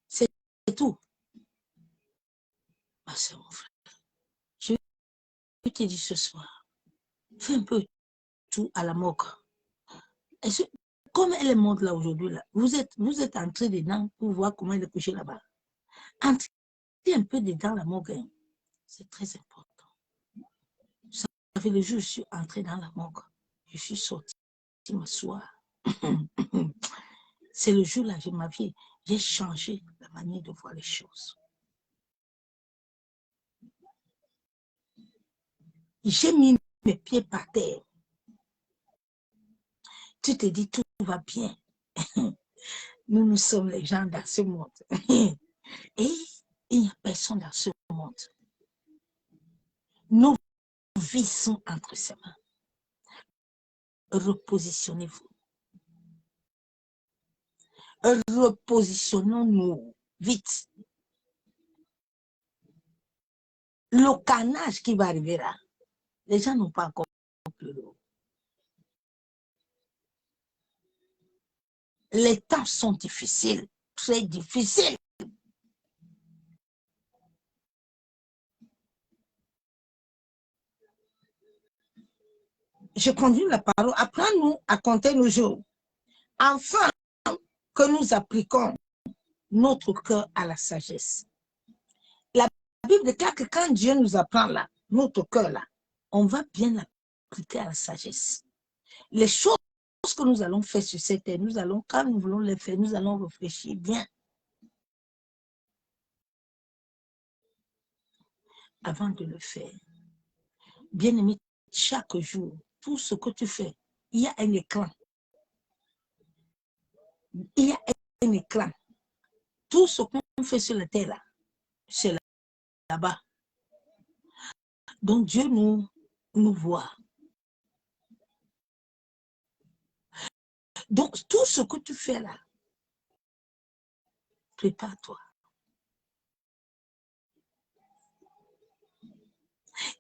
S2: C'est tout. Ah, c'est mon frère. Je te dis ce soir, fais un peu tout à la moque. Comme elle est morte là aujourd'hui, là, vous êtes entré dedans pour voir comment elle est couchée là-bas. Entrez un peu dedans la morgue. Hein. C'est très important. Vous savez, le jour où je suis entré dans la morgue, je suis sorti m'asseoir. C'est le jour-là de ma vie, j'ai changé la manière de voir les choses. J'ai mis mes pieds par terre. Tu te dis, tout va bien. Nous sommes les gens dans ce monde. Et il n'y a personne dans ce monde. Nos vies sont entre ses mains. Repositionnez-vous. Repositionnons-nous vite. Le carnage qui va arriver là, les gens n'ont pas encore pleuré. Les temps sont difficiles, très difficiles. Je continue la parole. Apprends-nous à compter nos jours. Enfin, que nous appliquons notre cœur à la sagesse. La Bible déclare que quand Dieu nous apprend là, notre cœur là, on va bien l'appliquer à la sagesse. Les choses que nous allons faire sur cette terre, nous allons, quand nous voulons les faire, nous allons réfléchir bien. Avant de le faire. Bien-aimé, chaque jour, tout ce que tu fais, il y a un écran. Il y a un écran. Tout ce qu'on fait sur la terre là, c'est là-bas. Donc Dieu nous voit. Donc tout ce que tu fais là, prépare-toi.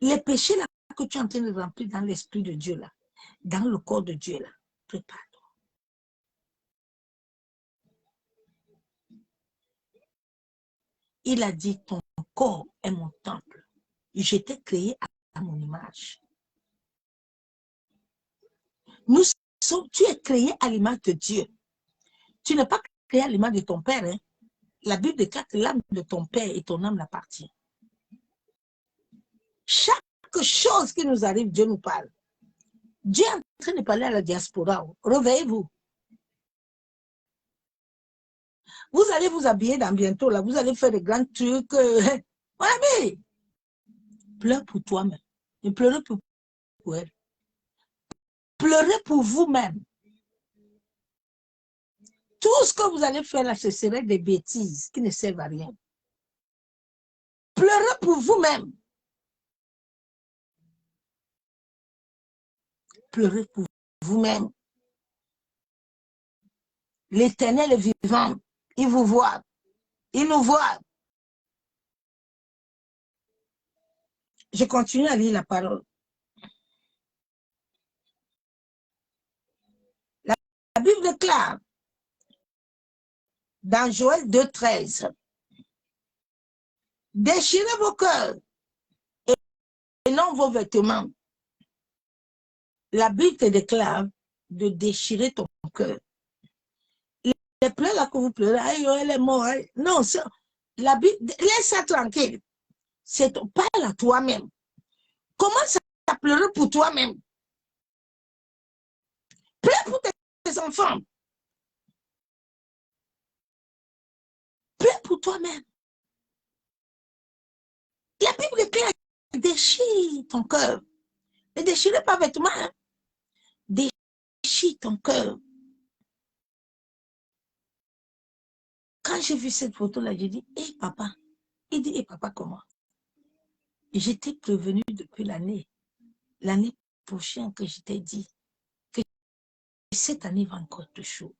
S2: Les péchés là que tu es en train de remplir dans l'esprit de Dieu là, dans le corps de Dieu là, prépare-toi. Il a dit, ton corps est mon temple. Je t'ai créé à mon image. Tu es créé à l'image de Dieu. Tu n'es pas créé à l'image de ton père. Hein? la Bible déclare que l'âme de ton père et ton âme l'appartient. Chaque chose qui nous arrive, Dieu nous parle. Dieu est en train de parler à la diaspora. Réveillez-vous. Vous allez vous habiller dans bientôt, là. Vous allez faire des grands trucs. Mon ami, pleure pour toi-même. Ne pleurez pas pour elle. Pleurez pour vous-même. Tout ce que vous allez faire là, ce serait des bêtises qui ne servent à rien. Pleurez pour vous-même. Pleurez pour vous-même. L'Éternel est vivant. Il vous voit. Il nous voit. Je continue à lire la parole. La Bible déclare dans Joël 2,13, déchirez vos cœurs et non vos vêtements. La Bible te déclare de déchirer ton cœur. Les pleurs là que vous pleurez, elle est morte. Non, la Bible, laisse ça tranquille. C'est parle à toi-même. Commence à pleurer pour toi-même. Pleure pour tes enfants. Pleure pour toi-même. La Bible déclare, déchire ton cœur. Ne déchirez pas vêtements. Hein? Déchire ton cœur. Quand j'ai vu cette photo-là, j'ai dit, hé papa. Il dit, hé papa, comment? J'étais prévenu depuis l'année prochaine que je t'ai dit que cette année va encore être chaud.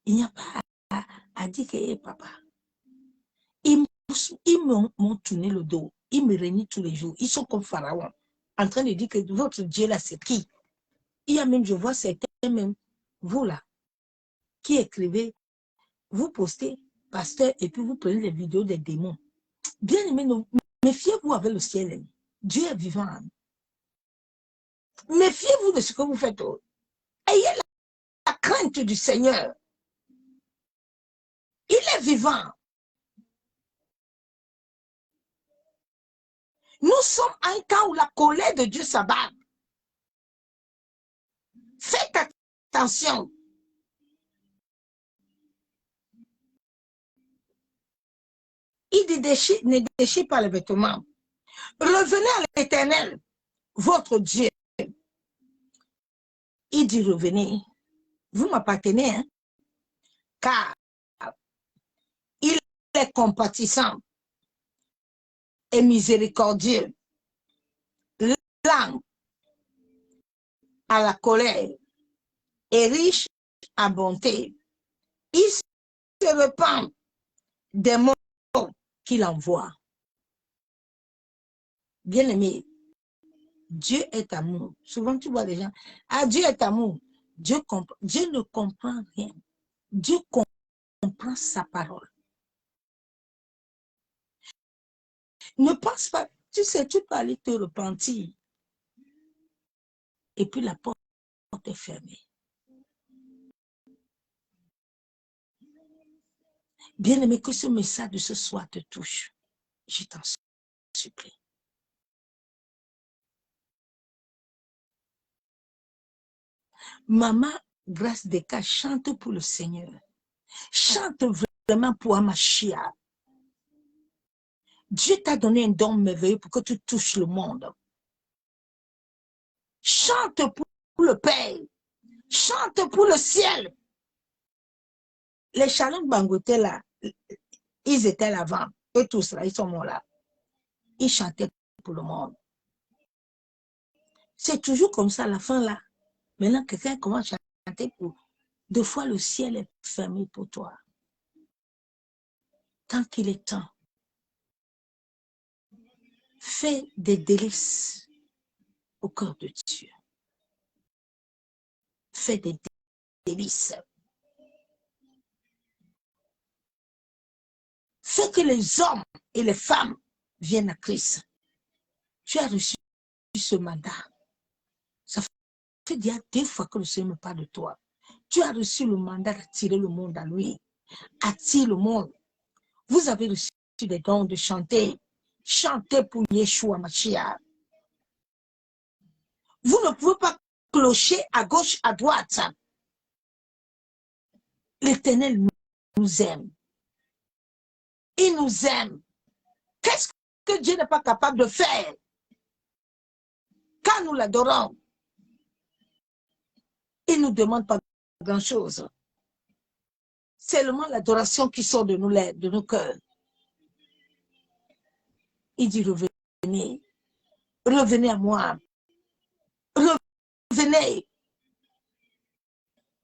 S2: Il n'y a pas à dire que, hé papa, ils m'ont tourné le dos, ils me renient tous les jours, ils sont comme Pharaon, en train de dire que votre Dieu là, c'est qui? Il y a même, je vois certains, même vous là, qui écrivez, vous postez, pasteur, et puis vous prenez les vidéos des démons. Bien aimé, méfiez-vous avec le ciel. Dieu est vivant. Méfiez-vous de ce que vous faites. Ayez la crainte du Seigneur. Il est vivant. Nous sommes à un temps où la colère de Dieu s'abat. Faites attention. Il dit, ne déchire pas les vêtements. Revenez à l'Éternel, votre Dieu. Il dit, revenez. Vous m'appartenez, hein? Car il est compatissant et miséricordieux, lent à la colère et riche en bonté. Il se repent des mots qu'il envoie. Bien-aimé, Dieu est amour. Souvent, tu vois les gens, ah, Dieu est amour. Dieu ne comprend rien. Dieu comprend sa parole. Ne pense pas, tu sais, tu peux aller te repentir. Et puis la porte est fermée. Bien-aimé, que ce message de ce soir te touche. Je t'en supplie. Maman Grâce Deka, chante pour le Seigneur. Chante vraiment pour Amashia. Dieu t'a donné un don merveilleux pour que tu touches le monde. Chante pour le Père. Chante pour le ciel. Les Shalom Bangoté là, ils étaient là-avant. Eux tous là, ils sont morts là. Ils chantaient pour le monde. C'est toujours comme ça à la fin là. Maintenant, quelqu'un commence à chanter pour... Deux fois, le ciel est fermé pour toi. Tant qu'il est temps, fais des délices au cœur de Dieu. Fais des délices. Fais que les hommes et les femmes viennent à Christ. Tu as reçu ce mandat. Ça fait déjà 2 fois que le Seigneur me parle de toi. Tu as reçu le mandat d'attirer le monde à lui. attire le monde. Vous avez reçu des dons de chanter. Chantez pour Yeshua Mashiach. Vous ne pouvez pas clocher à gauche, à droite. L'Éternel nous aime. Il nous aime. Qu'est-ce que Dieu n'est pas capable de faire quand nous l'adorons? Il ne nous demande pas grand-chose. Seulement l'adoration qui sort de nos cœurs. Il dit revenez. Revenez à moi. Revenez.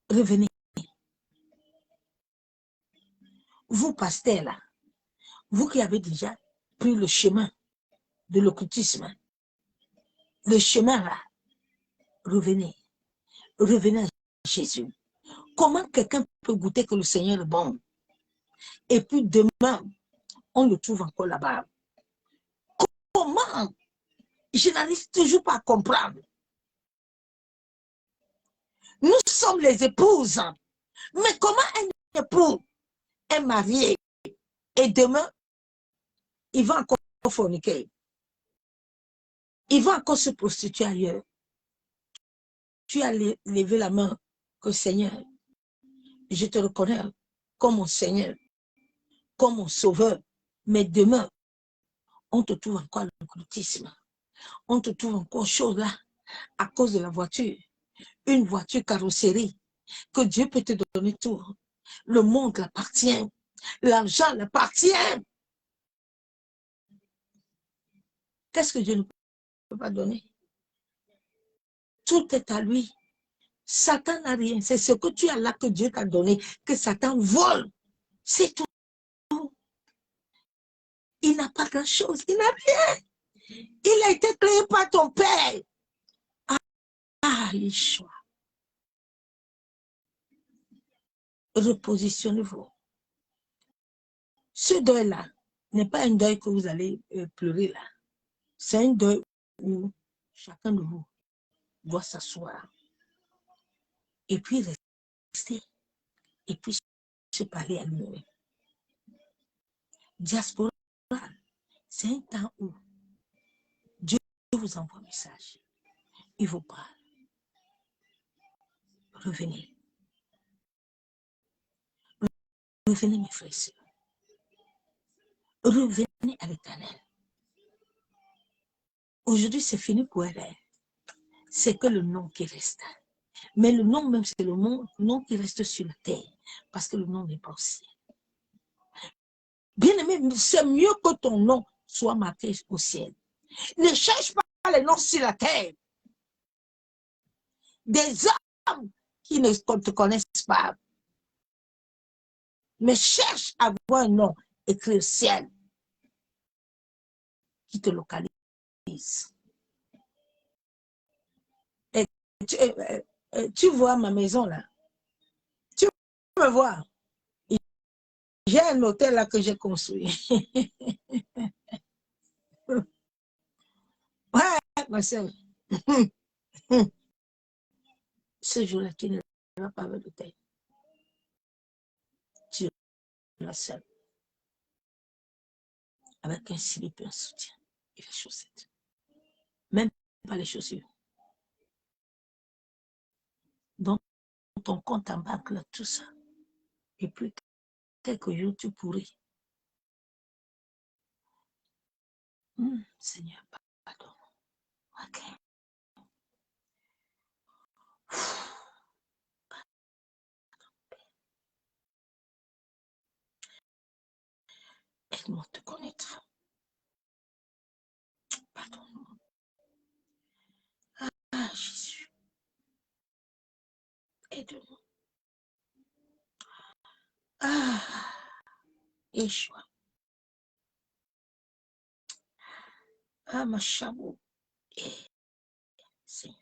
S2: Revenez. Vous, pasteurs, là, vous qui avez déjà pris le chemin de l'occultisme, le chemin là, revenez. Revenez à Jésus. Comment quelqu'un peut goûter que le Seigneur est bon? Et puis demain, on le trouve encore là-bas. Comment? Je n'arrive toujours pas à comprendre. Nous sommes les épouses. Mais comment un époux est marié et demain, il va encore forniquer? Il va encore se prostituer ailleurs. Tu as levé la main que Seigneur, je te reconnais comme mon Seigneur, comme mon Sauveur. Mais demain, on te trouve encore à l'occultisme. On te trouve encore chose là à cause de la voiture. Une voiture carrosserie que Dieu peut te donner tout. Le monde l'appartient. L'argent l'appartient. Qu'est-ce que Dieu ne peut pas donner? Tout est à lui. Satan n'a rien. C'est ce que tu as là que Dieu t'a donné, que Satan vole. C'est tout. Il n'a pas grand-chose. Il n'a rien. Il a été créé par ton Père. Ah, Yeshua. Repositionnez-vous. Ce deuil-là n'est pas un deuil que vous allez pleurer là. C'est un deuil où chacun de vous doit s'asseoir et puis rester et puis se parler à lui-même. Diaspora, c'est un temps où Dieu vous envoie un message. Il vous parle. Revenez. Revenez, mes frères et sœurs. Revenez à l'Éternel. Aujourd'hui, c'est fini pour elle. C'est que le nom qui reste. Mais le nom même, c'est le nom qui reste sur la terre. Parce que le nom n'est pas au ciel. Bien aimé, c'est mieux que ton nom soit marqué au ciel. Ne cherche pas les noms sur la terre. Des hommes qui ne te connaissent pas. Mais cherche à avoir un nom écrit au ciel qui te localise. Et tu vois ma maison là. Tu me vois. J'ai un hôtel là que j'ai construit. Ouais, ma soeur. Ce jour-là, tu ne vas pas avec l'hôtel. Tu la seule. Avec un slip et un soutien. Et les chaussettes. Même pas les chaussures. Donc, ton compte en banque, là, tout ça. Et puis, quelques jours, tu pourrais. Seigneur, pardon. Ok. Aide-moi à te connaître. Pardonne-moi. Ah, Jésus. Aide-moi. Ah, Yeshua. Ah, ma chabou. Seigneur.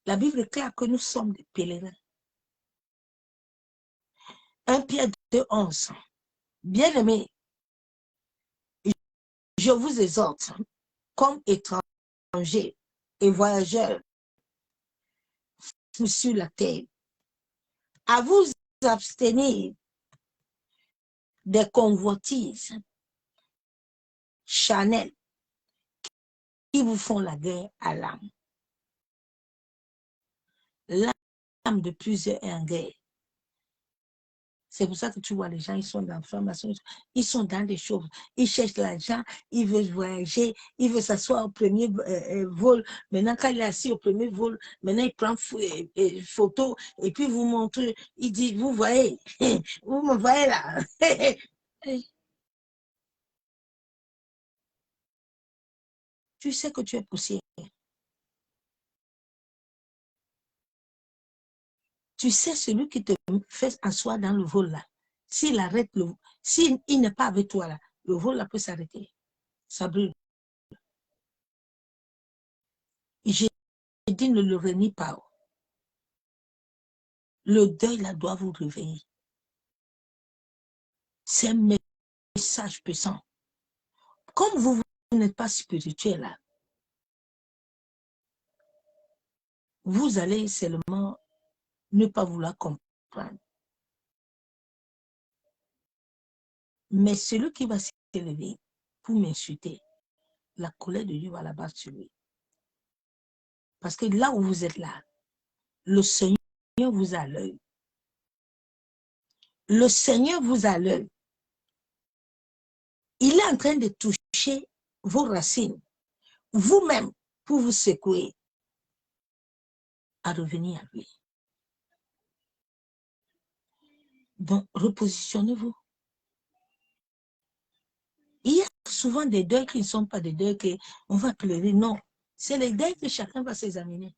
S2: La Bible est claire que nous sommes des pèlerins. 1 Pierre 2:11. Bien-aimés, je vous exhorte, comme étrangers et voyageurs sur la terre, à vous abstenir des convoitises charnelles qui vous font la guerre à l'âme. L'âme de plusieurs est en guerre. C'est pour ça que tu vois les gens, ils sont dans l'information, ils sont dans des choses. Ils cherchent l'argent, ils veulent voyager, ils veulent s'asseoir au premier vol. Maintenant, quand il est assis au premier vol, maintenant, il prend photo et puis vous montre, il dit, vous voyez, vous me voyez là. Tu sais que tu es poussière. Tu sais, celui qui te fait asseoir dans le vol là, s'il arrête le vol, s'il n'est pas avec toi là, le vol là peut s'arrêter. Ça brûle. J'ai dit, ne le renie pas. Le deuil là doit vous réveiller. C'est un message puissant. Comme vous n'êtes pas spirituel là, vous allez seulement ne pas vouloir comprendre. Mais celui qui va s'élever pour m'insulter, la colère de Dieu va l'abattre sur lui. Parce que là où vous êtes là, le Seigneur vous a à l'œil. Le Seigneur vous a à l'œil. Il est en train de toucher vos racines, vous-même, pour vous secouer à revenir à lui. Donc, repositionnez-vous. Il y a souvent des deuils qui ne sont pas des deuils qu'on va pleurer. Non, c'est les deuils que chacun va s'examiner.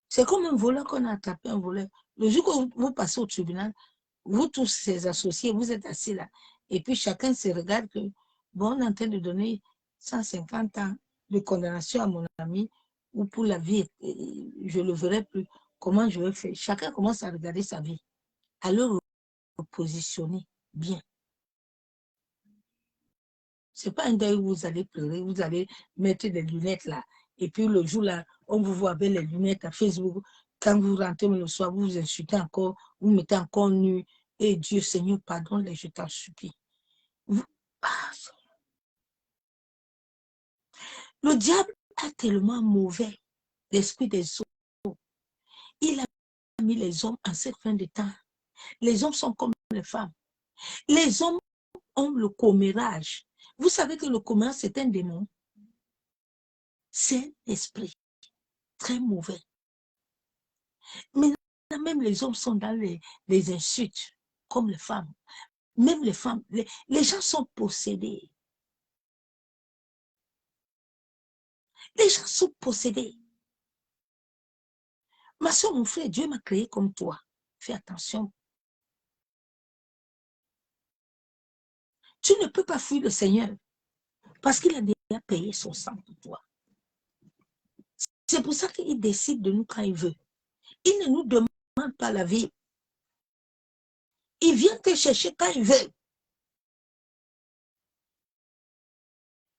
S2: C'est comme un voleur qu'on a attrapé, un voleur. Le jour que vous passez au tribunal, vous tous ces associés, vous êtes assis là. Et puis chacun se regarde que, bon, on est en train de donner 150 ans de condamnation à mon ami ou pour la vie, je ne le verrai plus. Comment je vais faire? Chacun commence à regarder sa vie, à le repositionner bien. Ce n'est pas un deuil où vous allez pleurer, vous allez mettre des lunettes là. Et puis le jour là, on vous voit avec les lunettes à Facebook. Quand vous rentrez le soir, vous vous insultez encore, vous mettez encore nu. Et Dieu, Seigneur, pardonne-les, je t'en supplie. Le diable a tellement mauvais l'esprit des hommes. Il a mis les hommes en cette fin de temps. Les hommes sont comme les femmes. Les hommes ont le commérage. Vous savez que le commérage, c'est un démon. C'est un esprit très mauvais. Maintenant, même les hommes sont dans les insultes, comme les femmes. Même les femmes, les gens sont possédés. Les gens sont possédés. Ma soeur, mon frère, Dieu m'a créé comme toi. Fais attention. Tu ne peux pas fuir le Seigneur parce qu'il a déjà payé son sang pour toi. C'est pour ça qu'il décide de nous quand il veut. Il ne nous demande pas la vie. Il vient te chercher quand il veut.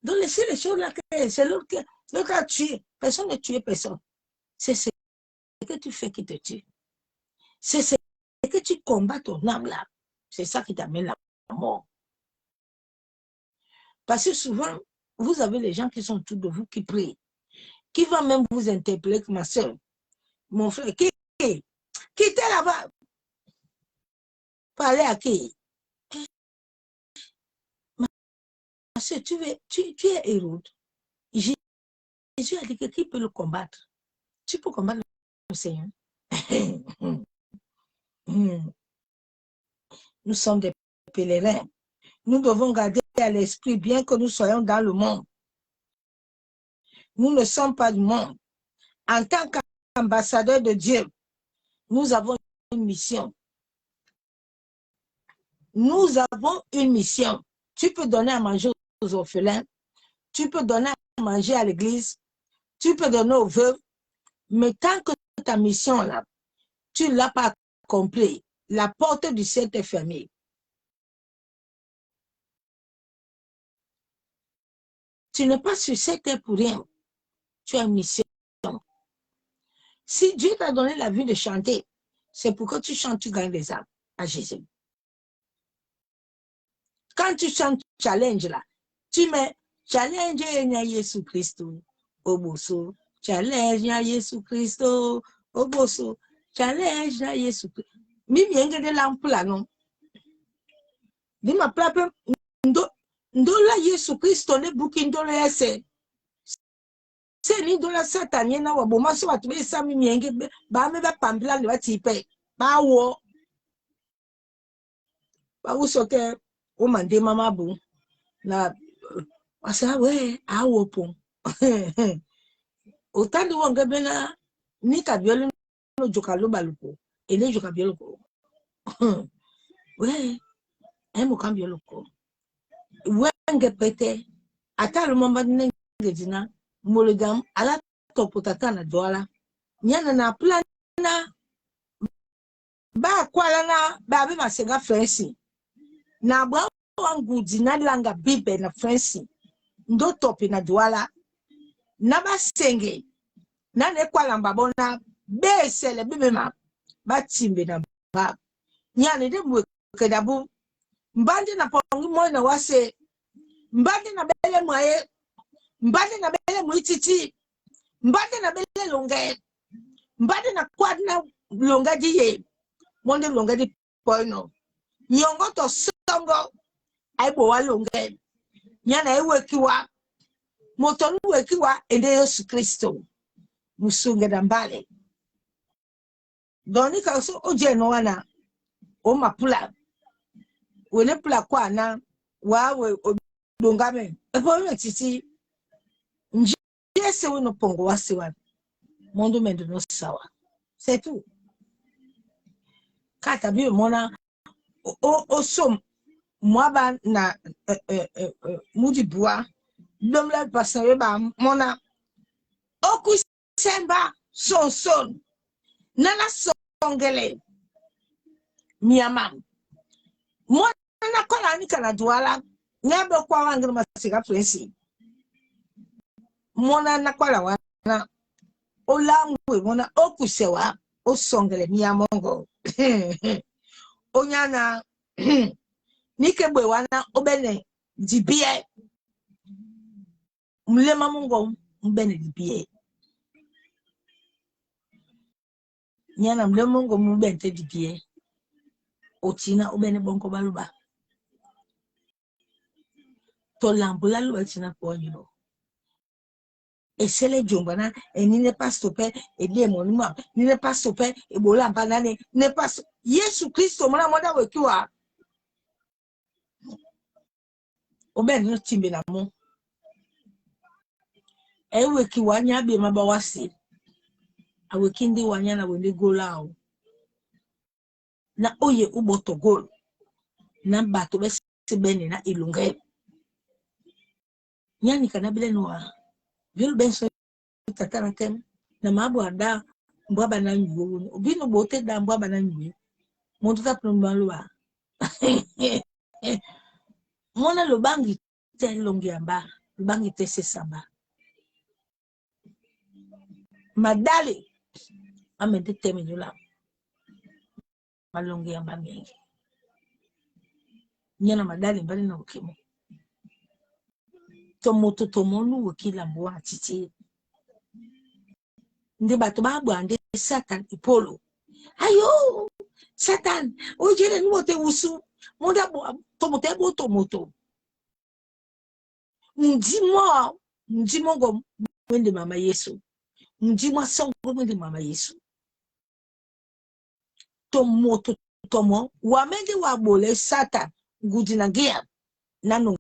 S2: Donc, laissez les choses là, c'est l'autre qui a tué. Personne ne tue personne. C'est ce que tu fais qui te tue. C'est ce que tu combats ton âme là. C'est ça qui t'amène la mort. Parce que souvent, vous avez les gens qui sont autour de vous qui prient, qui vont même vous interpeller comme ma soeur, mon frère, qui était là-bas. Parler à qui? Ma soeur, tu es Hérode. Jésus a dit que qui peut le combattre? Tu peux combattre le Seigneur. Nous sommes des pèlerins. Nous devons garder à l'esprit, bien que nous soyons dans le monde. Nous ne sommes pas du monde. En tant qu'ambassadeurs de Dieu, nous avons une mission. Nous avons une mission. Tu peux donner à manger aux orphelins. Tu peux donner à manger à l'église. Tu peux donner aux veuves. Mais tant que ta mission là, tu ne l'as pas accompli. La porte du ciel est fermée. Tu n'es pas sur cette terre pour rien. Tu as une mission. Si Dieu t'a donné la vie de chanter, c'est pour que tu chantes, tu gagnes des âmes à Jésus. Quand tu chantes challenge là, tu mets challenge à Jésus Christ au bosso. Challenge à Jésus Christ au bosso. Challenge à Jésus Christ. Mimi yenge de l'ampoule non. Dis ma plape ndola Jésus Christ ne bouki ndola ese. C'est ni ndola satanie na waboma so watu be sami yenge ba me ba pambila le watipe. Ba wo. Ba wo soke o mande mama bu na asa we awo pon. Autant de wonga bena ni kabiolo no jokalo baluko. Ele jokabiolo ko. We emo kambiolo ko. Wenge pete ata le mamba nenge dina molegam ala topotata na doala nyana na plana ba kwala na ba be masenga frensi na bwa wangu dina langa bibe na frensi ndo topi na doala na basenge na ne kwala mbabona be sele bibe ma ba timbe na ba nyana de mwe kedabu mbandi na pongi mo na wase mbandi na bele mwaye mbandi na bele mwititi mbandi na bele longe mbandi na kwadna longa diye monde longa di poino nyongo to songo aibo wa longe nyana ewekiwa motoru wekiwa ende Yesu Kristo musunge dambale doni ka so oje no wana o mapula wele pula kwa na wawe longame ebo titi njese wino pongo wasiwa mondo mendo no sawa c'est tout kata bi mona o som mwaba na mudi bua domla pasawe ba mona oku semba son nana songele miamam mona na kola ni kana duala nyabe kwa wangira masika presi mona na kola wana olangwe mona okusewa osongele miamongo onyana nikebwe wana obene dibie mlema mungo mbene dibie nyana mlema mungo mbente dibie otina obene bonko baluba to lambula luba tina kwa nyino esele jombana et ni n'est pas stoppé et les monuments ni n'est pas stoppé et bola banane n'est pas Yesu Kristo mona moda wekiwa oben no timbe na mo e wekiwa nya be mabawasi awekindi wanya na wende golao na oye uboto gol na bato be sebene na ilunge nyani kana bile noa vil benso tataratem na mabu ada mbaba na nyu obino bote da mbaba na nyu montu ta prombalwa mona lobangi te longi amba lobangi te sesamba madale amende temenula malongi amba mingi nyana madale mbali na ukimo tomoto tomonu wakila mbwa titi ndi bato babu ande Satan ipolo ayo Satan ojere nwote usu moda tomote bo tomoto ndimo go mwende mama Yesu ndimo songo mwende mama Yesu tomoto tomo wamende wabole Satan ngudina gia nano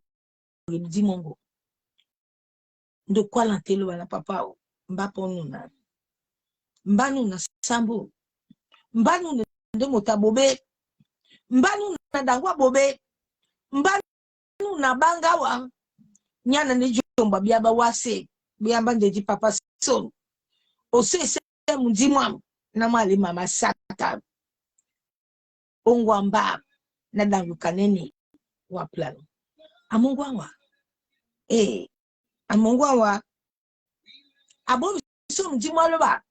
S2: ndimongo ndo kwala telo wana papao mbapo nuna mbanu na sambu mbanu na mota bobe mbanu na dangwa bobe mbanu na bangawa nyana ni jomba biaba wase biamba ndeji papa son ose se mundimwa na mali mama Satan ongwamba na dangu kaneni wa plano amungwawa amungwawa abo biso mjimaloba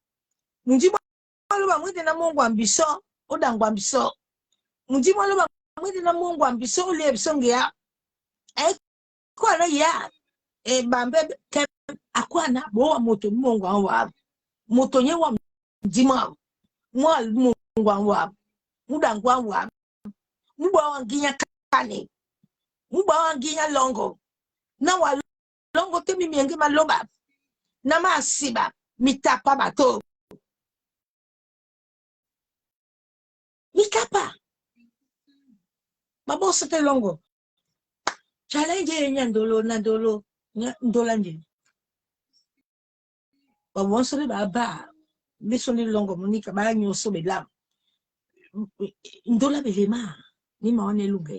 S2: mwede na Mungu ambiso odangwa ambiso mjimaloba mwede na Mungu ambiso ole biso ngia kwa na ya bambe ke akwana bo moto Mungu wa moto nyewa mjima mwa Mungu wa mudangwa wa mugwa wanginya kane mugwa wanginya longo na wa longo temi mienge maloba na masiba mitapa bato mikapa babo sete longo challenge nyandolo nandolo ndola ndi babo sore baba bisoni longo monika ba nyoso bela ndola belema ni maone lunge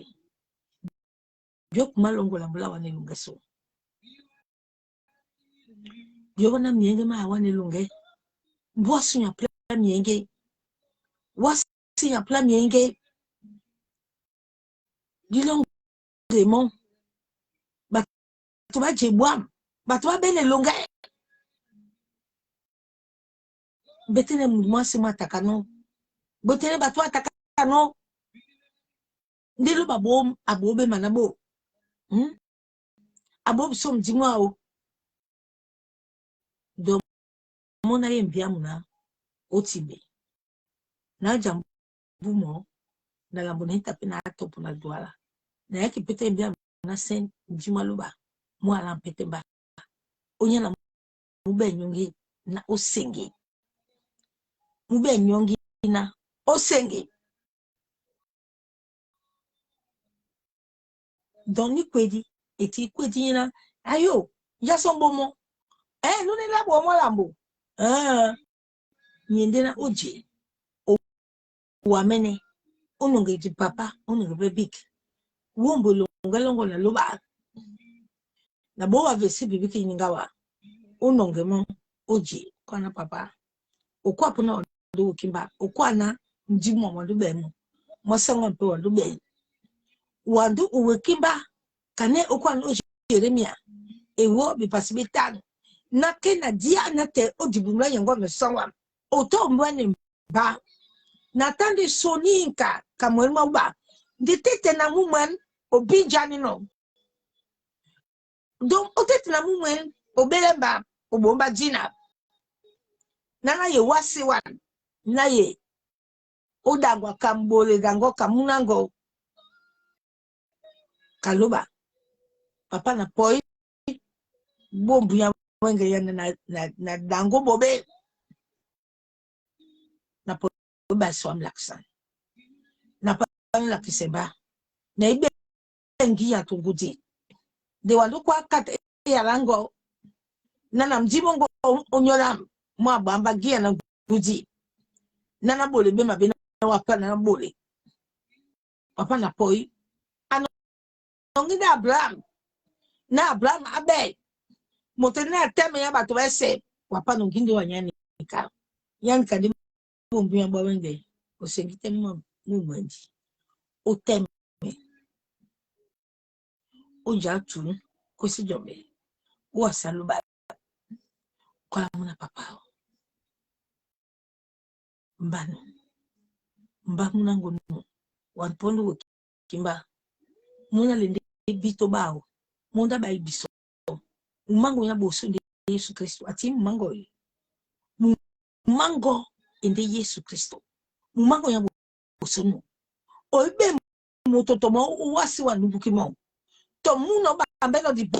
S2: jok malongo la mbula wane lunge so yona mienge ma wane lunge bosi nya plan mienge wasi nya plan mienge dilongo mon batu ba jebwam batu ba bele lunge betene mwasi matakano betene batu atakano ndilo babom abobe manabo abobe som jimwao do mona yembiamuna otibe na jambu mo na lamboneta pena topo na douala na yaki pete yembiamuna sen jimaluba mo ala pete ba onya na mube nyongi na osengi mube nyongi na osengi doni kwedi eti kwedi na ayo ya sombomo nune labo mo lambo nyende na oje wamene ononge di papa ononge bebik wombo longo na loba na bo wa vesi bibiki nyingawa ononge mo oje kwana papa okwa pona do kimba okwa na njimo mo do be mo mo sanwa pe wo do be wandu uwe kimba kane okwa no Jeremia ewo bi pasibitan na kena dia na te odibumla yengo me sanwa oto mbane ba na tande soninka kamwelma ba de tete na mumwen obijani no donc otete na mumwen obelemba obomba jina na ye wasi wan na ye odangwa kambole dango kamunango kaloba papa na poi bombu ya wenge ya na dango bobe na poi ba swam laksan na pa la kiseba na ibe ngi ya tunguji de wandu kwa kat ya lango na mjimongo onyola mwa bamba gia na guji na bole be mabena wapa na bole papa na poi ano ngida Abraham abe motena teme ya batu ese wapa no nginde wanyani ka yan ka de bombu ya bawenge osengite mu mwendi oteme ojatu ko si jombe wa saluba kwa muna papa mbamuna ngono wanpondo kimba muna lende bito bao munda bai biso umango ya boso de Yesu Kristo ati mango ende Yesu Kristo umango ya boso no oibe mototo mo wasi wa nubukimo to muno ba mbelo di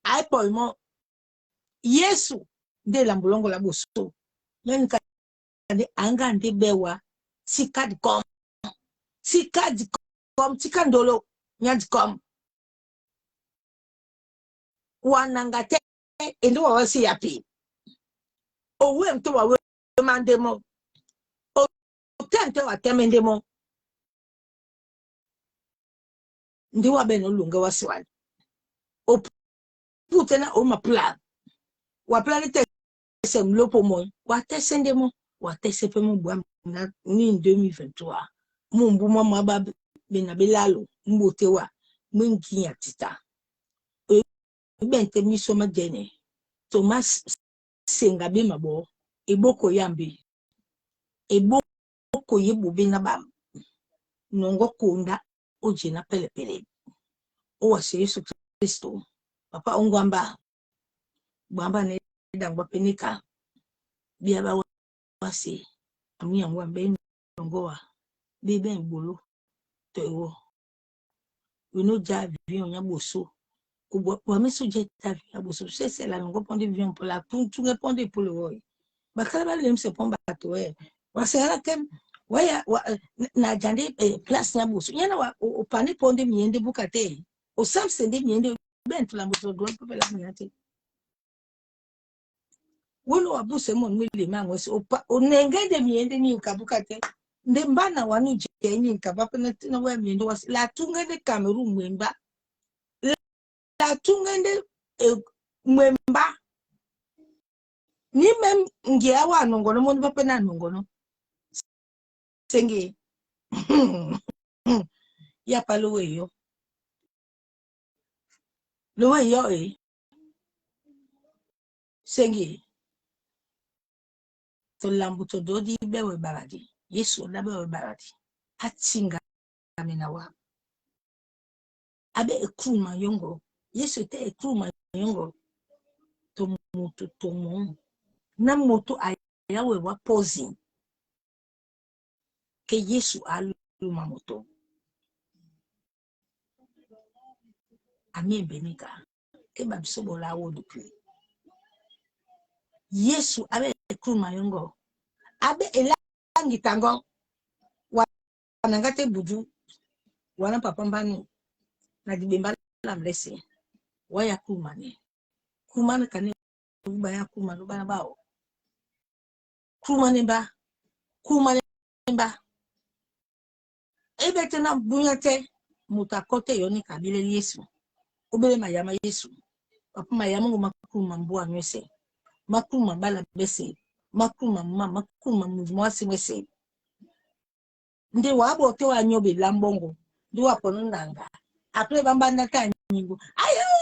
S2: ai poi mo Yesu de la mbulongo la boso yanka de anga nde bewa sikad kom tikandolo nyad kom wanangate endo wasi yapi owe mto wa mandemo o tente wa temendemo ndi wa beno lunga wasiwani o putena o mapla wa planete sem lopo mo wa tesendemo wa tesepe mo bwa ni 2023 mumbu mama ba bena belalo mbotewa mwingi ya tita bente misoma dene Thomas senga be mabo eboko yambi eboko yebube na ba nongo konda ojena pele pele o wase Yesu Kristo papa ongwamba bamba ne dangwa penika biaba wase ami angwa be nongoa bebe ngolo to we no ja avion nya boso wa meso jet avion boso c'est la ngo prendre avion pour la tout répondre pour le roi bakala ba lem se pon bato wa sera kem wa ya na jande place nya boso yana wa o pani ponde miende bukate o sam sende miende ben to la moto do pe la miate wolo wa buse mon mili mango o nenge de miende ni kabukate nde mbana wanu jenyi kabapa na wa miende was la tunga de Cameroon mwemba la tungende mwemba ni mem ngia wa nongono mo bape na nongono senge ya palo yo lo yo senge to lambu to dodi bewe baradi Yesu na bewe baradi atinga aminawa abe ekruma yongo Yesu te ekruma yongo to mutu to mon na moto ayawe wa posi ke Yesu aluma moto ami benika ke babso bola wo depuis Yesu abe ekruma yongo abe elangi tango wanangate buju wana papa mbani na dibemba la mlese waya kumane kane baya kumane bana bao kumane ba ebe tena bunyate mutakote yoni kabile Yesu obele mayama Yesu papa mayama makuma mbwa nwese makuma bala bese makuma mama makuma mwasi mwese ndi wabo to anyobe lambongo ndi wapono nanga apre bamba ndaka nyingo ayo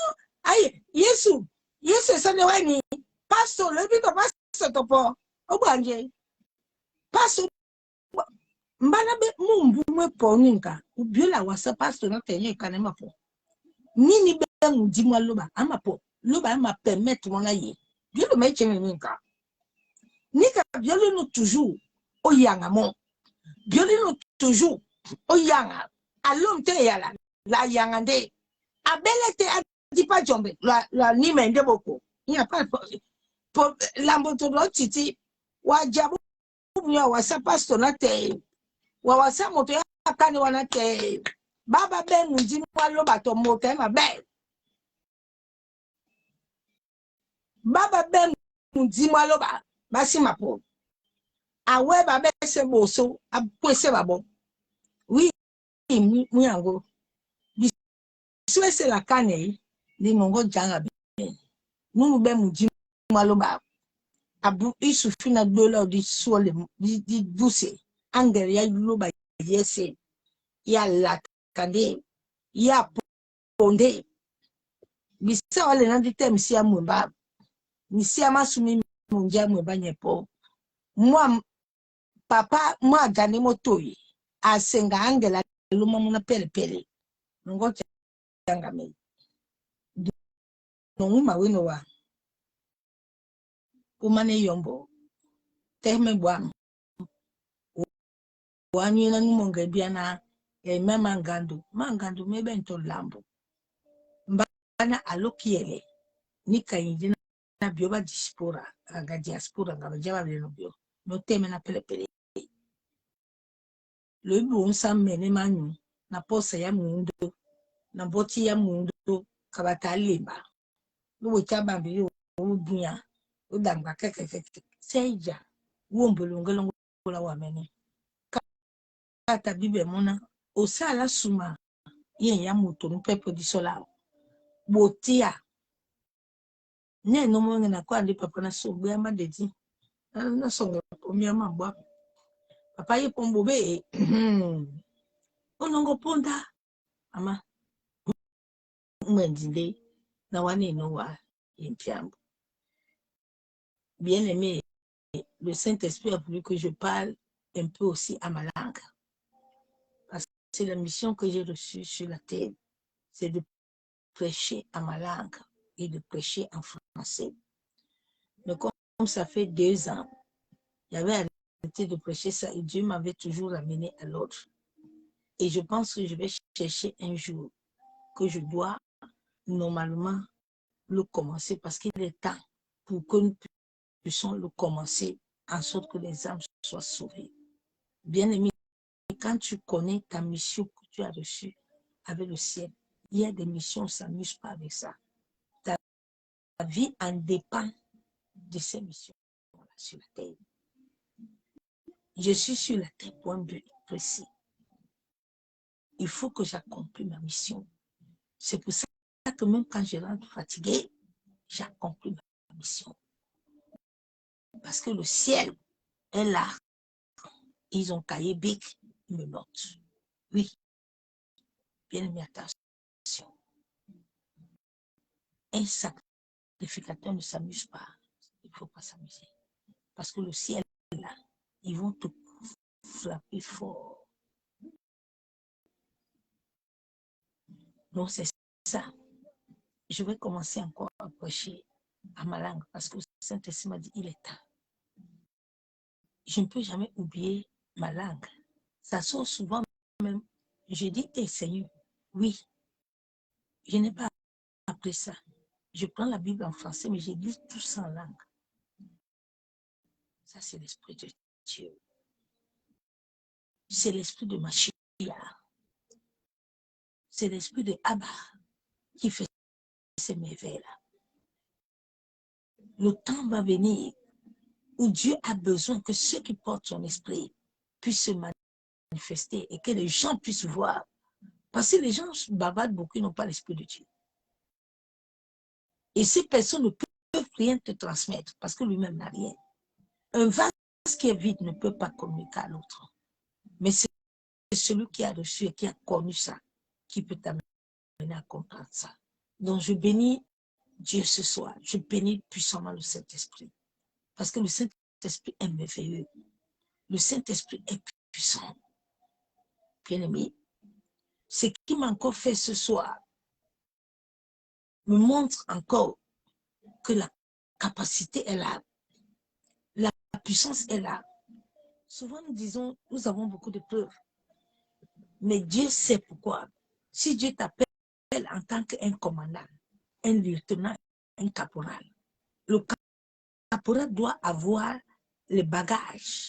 S2: Yesu sane wani pastor lebi to pastor topo obanje pastor mbana be mumbu mwe poninka ubiola wasa pastor na tenye kanema po nini be mudimwa loba amapo loba ama permettre mona ye biolo meche ninka nika biolo no toujours oyanga mon biolo no toujours oyanga alom te yala la yangande abelete adipa jombe la ni mende boko il n'y a pas pour lamboto do titi wa jabu mwa wasa pastor na te wa wasa moto ya kane wana te baba be mundi mwa loba to moto ma be baba be mundi mwa loba basi mapo awe baba se boso apwese babo oui muyango biswese la kane ni nongo janga be nunu be mundi mwa loba abu isufi na dola di sole di duse angere ya loba yese ya la kande ya ponde bisa wale na di temsi ya mwemba misi ya masumi munja mwemba nyepo mwa papa mwa gane motoi asenga angela luma muna pele nongo janga me nongu mawino wa kumane yombo teme bwam wani na numonge biana mangando mebe nto lambo mbana alokiele nika injina na bioba diaspora aga diaspora nga jaba bino bio no teme na pele lo ibu unsa mene manyu na posa ya mundo na boti ya mundo kabata limba no wechaba mbio udunya udanga keke seja wombulungelo ngola wamene kata bibe mona osala suma ye ya moto no pepe di sola botia ne no mo na kwa ndi papa na so gbe ama dedi na so ko mi ama gba Papa ye pombobe. Onongo ponda. Ama. Mwendinde. Na wane noa. Bien aimé, le Saint-Esprit a voulu que je parle un peu aussi à ma langue. Parce que c'est la mission que j'ai reçue sur la terre. C'est de prêcher à ma langue et de prêcher en français. Mais comme ça fait 2 ans, j'avais arrêté de prêcher ça et Dieu m'avait toujours amené à l'autre. Et je pense que je vais chercher un jour que je dois normalement le commencer parce qu'il est temps pour que nous puissions le commencer en sorte que les âmes soient sauvées. Bien aimé, quand tu connais ta mission que tu as reçue avec le ciel, il y a des missions, on ne s'amuse pas avec ça. Ta vie en dépend de ces missions sur la terre. Je suis sur la terre pour un but précis. Il faut que j'accomplisse ma mission. C'est pour ça que même quand je rentre fatiguée, j'accomplis ma mission. Parce que le ciel est là. Ils ont cahier bic, ils me notent. Oui. Bien aimé, attention. Un sacrificateur ne s'amuse pas. Il ne faut pas s'amuser. Parce que le ciel est là. Ils vont te frapper fort. Donc c'est ça. Je vais commencer encore à prêcher à ma langue parce que le Saint-Esprit m'a dit, il est temps. Je ne peux jamais oublier ma langue. Ça sort souvent même. Je dis, Seigneur, oui, je n'ai pas appris ça. Je prends la Bible en français, mais je lis tout ça en langue. Ça, c'est l'esprit de Dieu. C'est l'esprit de Machia. C'est l'esprit de Abba qui fait ces merveilles-là. Le temps va venir où Dieu a besoin que ceux qui portent son esprit puissent se manifester et que les gens puissent voir. Parce que les gens bavardent beaucoup, ils n'ont pas l'esprit de Dieu. Et ces personnes ne peuvent rien te transmettre parce que lui-même n'a rien. Un vase qui est vide ne peut pas communiquer à l'autre. Mais c'est celui qui a reçu et qui a connu ça qui peut t'amener à comprendre ça. Donc je bénis Dieu ce soir. Je bénis puissamment le Saint-Esprit. Parce que le Saint-Esprit est merveilleux. Le Saint-Esprit est puissant. Bien-aimé, ce qui m'a encore fait ce soir me montre encore que la capacité est là. La puissance est là. Souvent nous disons, nous avons beaucoup de preuves. Mais Dieu sait pourquoi. Si Dieu t'appelle en tant qu'un commandant, un lieutenant, un caporal, le caporal doit avoir les bagages.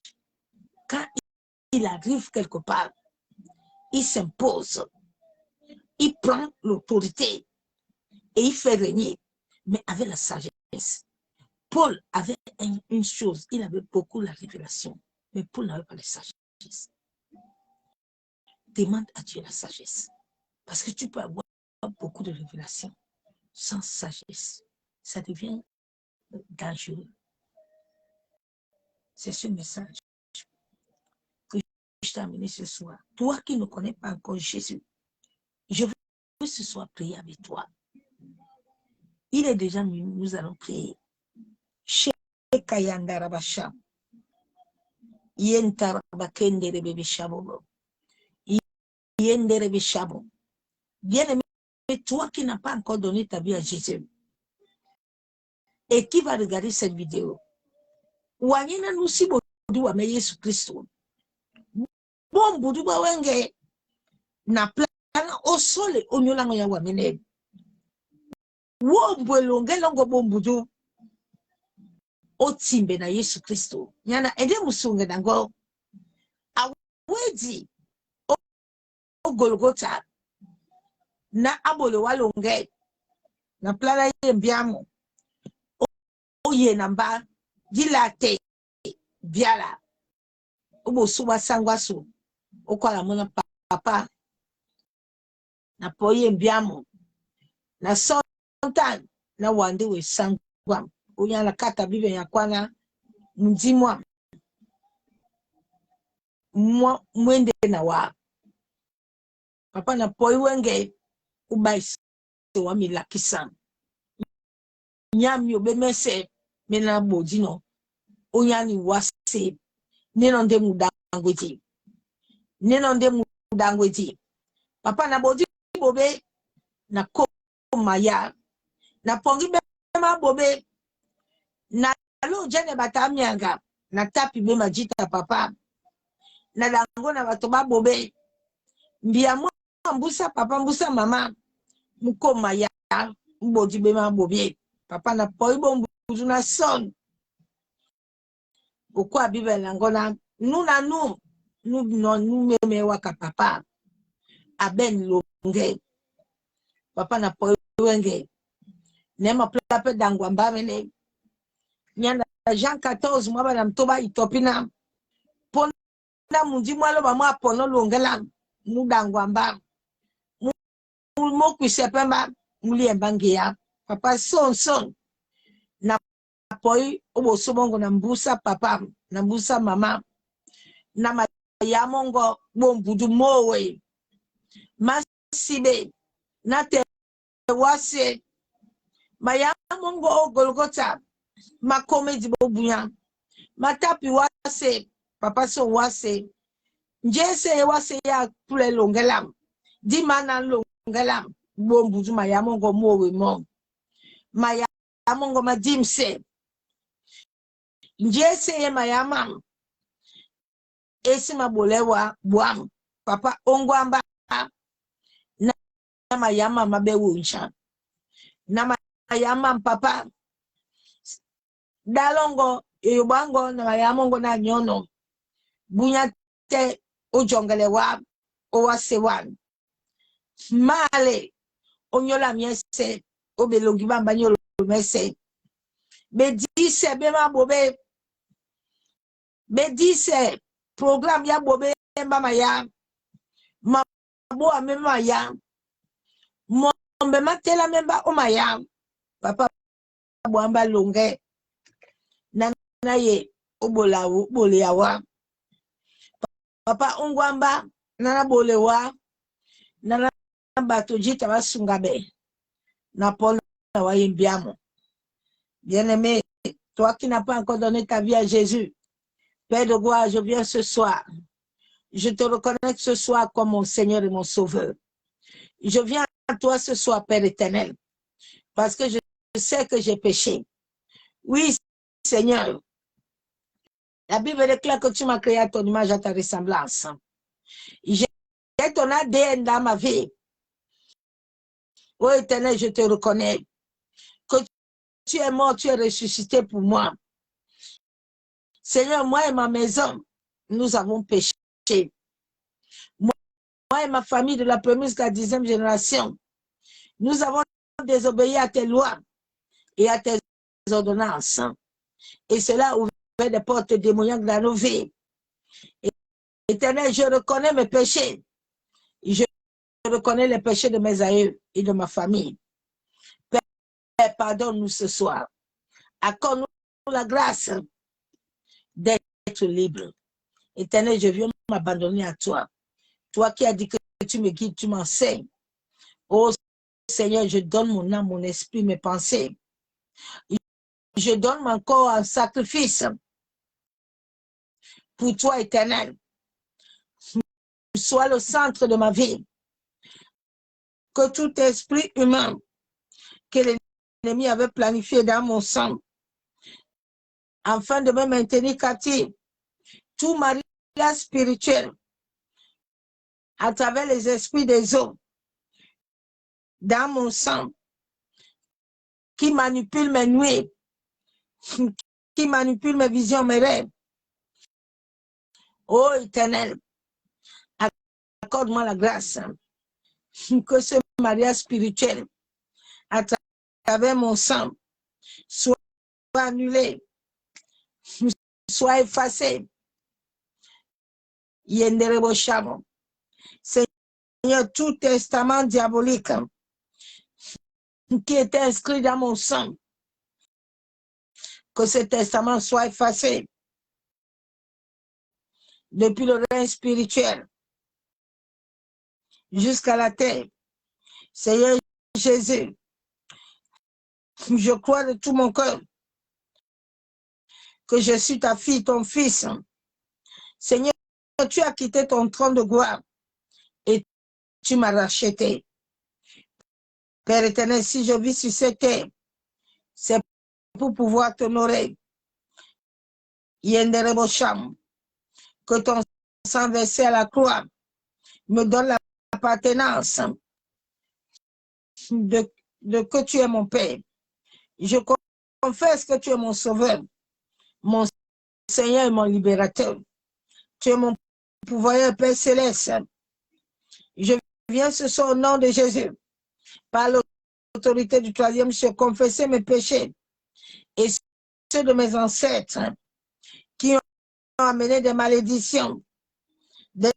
S2: Quand il arrive quelque part, il s'impose, il prend l'autorité et il fait régner, mais avec la sagesse. Paul avait une chose, il avait beaucoup la révélation, mais Paul n'avait pas la sagesse. Demande à Dieu la sagesse, parce que tu peux avoir beaucoup de révélations sans sagesse. Ça devient dangereux. C'est ce message que je t'ai amené ce soir. Toi qui ne connais pas encore Jésus, je veux ce soir prier avec toi. Il est déjà minuit, nous allons prier. Shekayandarabasham. Yentarabakendere Yenderebeshabo. Bien-aimé, toi qui n'as pas encore donné ta vie à Jésus et qui va regarder cette vidéo, wanyina nusi bodu wa Yesu Kristo. Bon bodu ba wenge na plan osole onyolango ya wa mene. Wo mbwelonge longo bombudu otimbe na Yesu Kristo. Nyana ede musunge nango awedi o Golgotha na abole walonge na plana yembiamo oye namba dilate biala obo suba sangwaso okwala mona papa na poye mbiamo na sontan na wande we sangwam oya la kata bibe ya kwana mdimwa mwende na wa. Papa na poi wenge ubaisi wa milakisa. Nyami obemese mena bodino. Onyani wase. Nenonde mudangweti. Nenonde mudangweti. Papa na bodi bobe na komaya. Na pongi bema bobe. Na alo jene batamianga. Na tapi bema jita papa. Na dango na batoba bobe. Mbia mbusa papa mbusa mama. Mukomaya. Mbodi bema bobe. Papa na poibo mbuzu na son. Okwa bibe langona. Nuna nu meme waka papa. Aben longe. Papa na poiwenge. Nema plape dangwamba mene. Nyana Jean 14 mwaba na mtoba itopina. Pona mundi mwalo ba mwa pono longela. Mudangwamba. Moku sepemba. Muli embangia. Papa son. Na poi obo sobongo na mbusa papa. Na mbusa mama. Na mayamongo bombudu mowe. Masibe. Na te wase. Mayamongo o Golgotha. Ma komedi bobuya. Matapi wase. Papa so wase. Njese wase ya pule longelam. Di mana longelam. Bombudu mayamongo mowe mo. Mayamongo madimse. Njese ye mayamam. Esi mabolewa buam. Papa ongwamba. Na mayamam mabewu ncha. Na mayamam papa. Dalongo yobango na mayamongo na nyono. Bunya te ojongelewa. Owasewan. Male. Onyola miese. Obelongibamba nyolo mese. Bedise bema bobe. Bedise program ya bobe mama ya. Mabo amema ya. Mombe matela memba omaya. Papa boamba longe. Nana ye obola bole yawa. Papa ongwamba nana bole wa. Nana bato jita wasungabe. Na polo na wayembiamo. Bien-aimé, toi qui n'as pas encore donné ta vie à Jésus, Père de gloire, je viens ce soir. Je te reconnais ce soir comme mon Seigneur et mon Sauveur. Je viens à toi ce soir, Père éternel, parce que je sais que j'ai péché. Oui, Seigneur, la Bible déclare que tu m'as créé à ton image, à ta ressemblance. J'ai ton ADN dans ma vie. Oh éternel, je te reconnais que tu es mort, tu es ressuscité pour moi. Seigneur, moi et ma maison, nous avons péché. Moi et ma famille de la première jusqu'à la 10e génération, nous avons désobéi à tes lois et à tes ordonnances. Et cela a ouvert des portes démoniaques dans nos vies. Éternel, je reconnais mes péchés. Je reconnais les péchés de mes aïeux et de ma famille. Père, pardonne-nous ce soir. Accorde-nous la grâce d'être libre. Éternel, je viens m'abandonner à toi. Toi qui as dit que tu me guides, tu m'enseignes. Oh Seigneur, je donne mon âme, mon esprit, mes pensées. Je donne mon corps en sacrifice pour toi, éternel. Sois le centre de ma vie. Que tout esprit humain que l'ennemi avait planifié dans mon sang, afin de me maintenir captif, tout mariage spirituel, à travers les esprits des hommes, dans mon sang, qui manipule mes nuits, qui manipule mes visions, mes rêves. Oh éternel, accorde-moi la grâce que ce mariage spirituel, à travers mon sang, soit annulé, soit effacé. Yenderebo Shamo. Seigneur, tout testament diabolique qui est inscrit dans mon sang, que ce testament soit effacé.
S1: depuis le règne spirituel jusqu'à la terre. Seigneur Jésus, je crois de tout mon cœur que je suis ta fille, ton fils. Seigneur, tu as quitté ton trône de gloire et tu m'as racheté. Père éternel, si je vis sur cette terre, c'est pour pouvoir t'honorer. Yenderebosham, que ton sang versé à la croix me donne l'appartenance de que tu es mon Père. Je confesse que tu es mon sauveur, mon Seigneur et mon libérateur. Tu es mon pouvoir, Père céleste. Je viens ce soir au nom de Jésus, par l'autorité du troisième, je confesser mes péchés et ceux de mes ancêtres qui ont amené des malédictions, des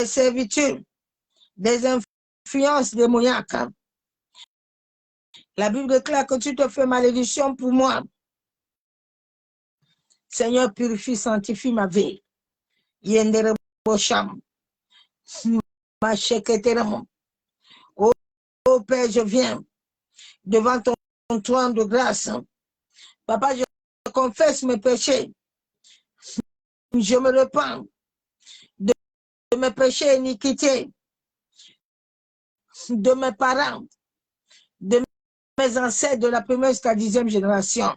S1: servitudes, des influences démoniaques. La Bible déclare que tu te fais malédiction pour moi. Seigneur, purifie, sanctifie ma vie. Yendere bosham, ma sheketeram. Oh Père, je viens devant ton trône de grâce. Papa, je confesse mes péchés. Je me repens de mes péchés et iniquités, de mes parents, de mes ancêtres de la première jusqu'à la 10e génération.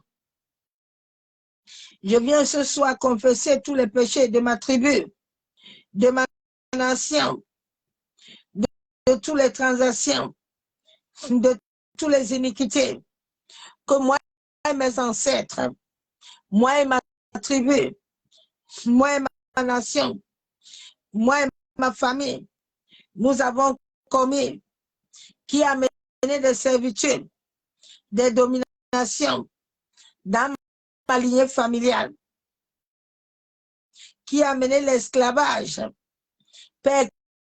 S1: Je viens ce soir confesser tous les péchés de ma tribu, de ma nation, de toutes les transactions, de toutes les iniquités, que moi et mes ancêtres, moi et ma tribu, moi et ma nation, moi et ma famille, nous avons commis, qui a mené des servitudes, des dominations dans ma lignée familiale, qui a mené l'esclavage. Père,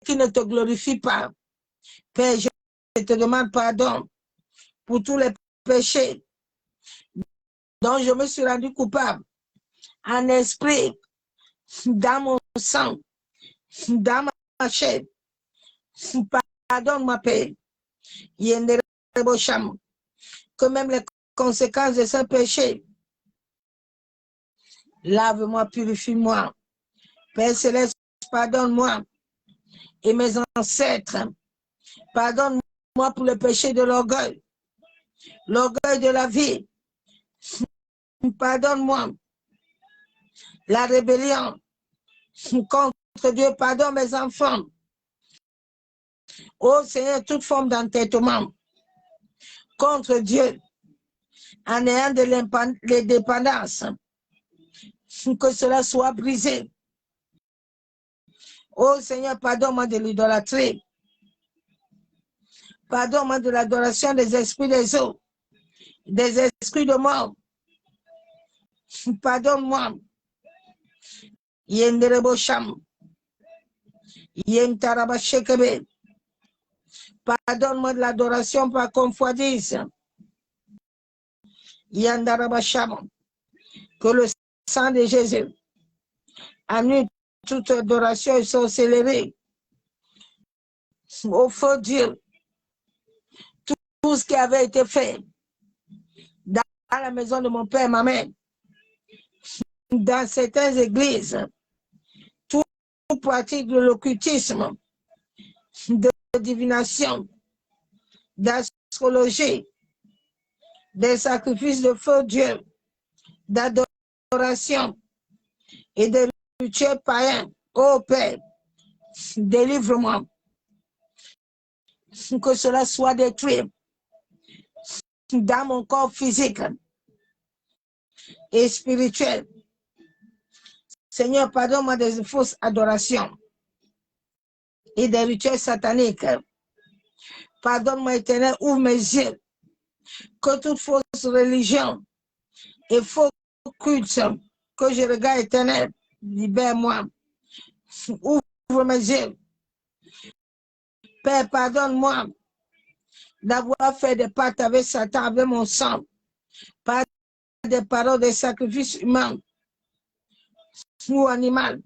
S1: qui ne te glorifie pas. Père, je te demande pardon pour tous les péchés dont je me suis rendu coupable en esprit, dans mon sang, dans ma chair. Pardonne-moi, Père. Que même les conséquences de ce péché, lave-moi, purifie-moi. Père céleste, pardonne-moi et mes ancêtres. Pardonne-moi pour le péché de l'orgueil de la vie. Pardonne-moi la rébellion contre Dieu. Pardonne mes enfants. Oh Seigneur, toute forme d'entêtement contre Dieu, en ayant de l'indépendance, que cela soit brisé. Oh Seigneur, pardonne-moi de l'idolâtrie. Pardonne-moi de l'adoration des esprits des eaux, des esprits de mort. Pardonne-moi. Yenderebosham. Yentarabashekebe. Pardonne-moi de l'adoration par convoitise. Yandarabasham. Que le sang de Jésus annule toute adoration et sorcellerie au faux Dieu. Tout ce qui avait été fait dans la maison de mon père et ma mère, dans certaines églises, toute pratique de l'occultisme, de divination, d'astrologie, des sacrifices de faux dieux, d'adoration et de rituels païens. Ô Père, délivre-moi, que cela soit détruit dans mon corps physique et spirituel. Seigneur, pardonne-moi des fausses adorations et des rituels sataniques. Pardonne-moi, Éternel, ouvre mes yeux, que toute fausse religion et faux culte que je regarde, Éternel, libère-moi. Ouvre mes yeux. Père, pardonne-moi d'avoir fait des pactes avec Satan, avec mon sang, par des paroles, des sacrifices humains ou animaux.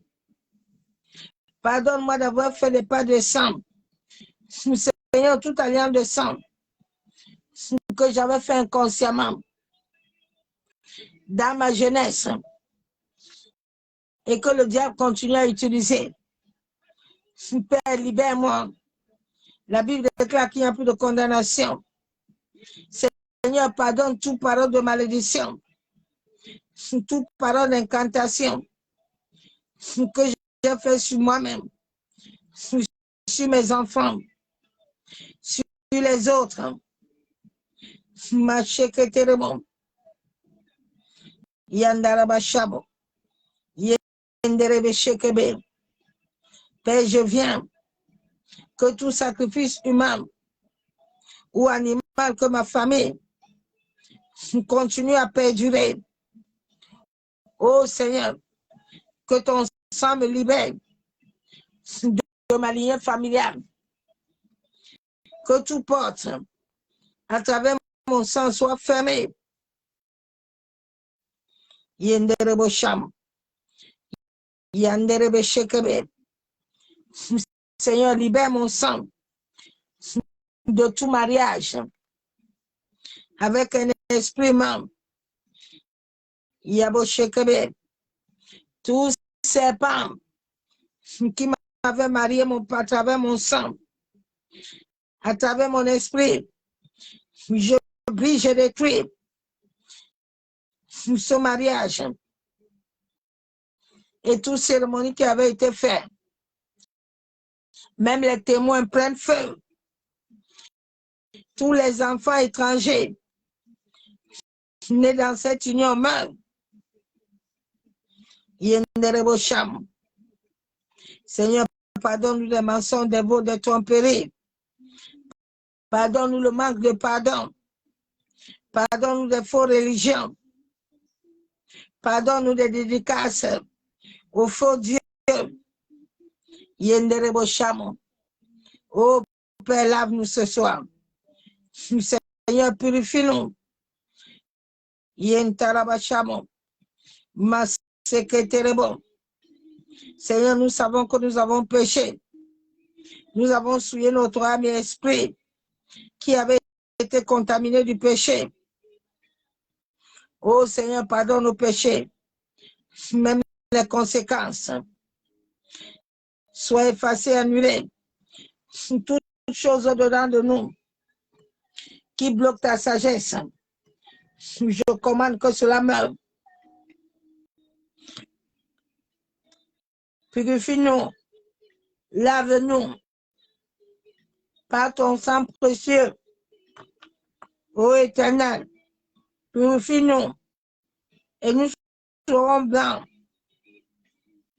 S2: Pardonne-moi d'avoir fait des pas de sang. Seigneur, toute alliance de sang que j'avais fait inconsciemment dans ma jeunesse et que le diable continue à utiliser. Père, libère-moi. La Bible déclare qu'il n'y a plus de condamnation. Seigneur, pardonne toute parole de malédiction, toute parole d'incantation que j'ai fait sur moi-même, sur mes enfants, sur les autres. Ma cheketerebo, yandarabashabo, yenderebe shekebe. Père, je viens que tout sacrifice humain ou animal que ma famille continue à perdurer. Oh Seigneur, que ton sang me libère de ma lignée familiale. Que tout porte à travers mon sang soit fermé. Yenderebo sham, yanderebe shekebe. Seigneur, libère mon sang de tout mariage avec un esprit membre. Yabo shekebe. Tout serpent qui m'avait marié à travers mon sang, à travers mon esprit, je brise, je détruis ce mariage et toute cérémonie qui avait été faite. Même les témoins prennent feu. Tous les enfants étrangers nés dans cette union meurent. Seigneur, pardonne-nous les mensonges, des veaux, des tromperies. Pardonne-nous le manque de pardon. Pardonne-nous des faux religions. Pardonne-nous des dédicaces aux faux dieux. Oh Père, lave-nous ce soir. Seigneur, purifie-nous. Seigneur, nous savons que nous avons péché. Nous avons souillé notre âme et esprit qui avait été contaminé du péché. Oh Seigneur, pardonne nos péchés, même les conséquences. Soient effacées, annulées. Toutes choses au-dedans de nous qui bloquent ta sagesse. Je commande que cela meure. Purifie-nous, lave-nous par ton sang précieux. Ô Éternel, purifie-nous et nous serons blancs.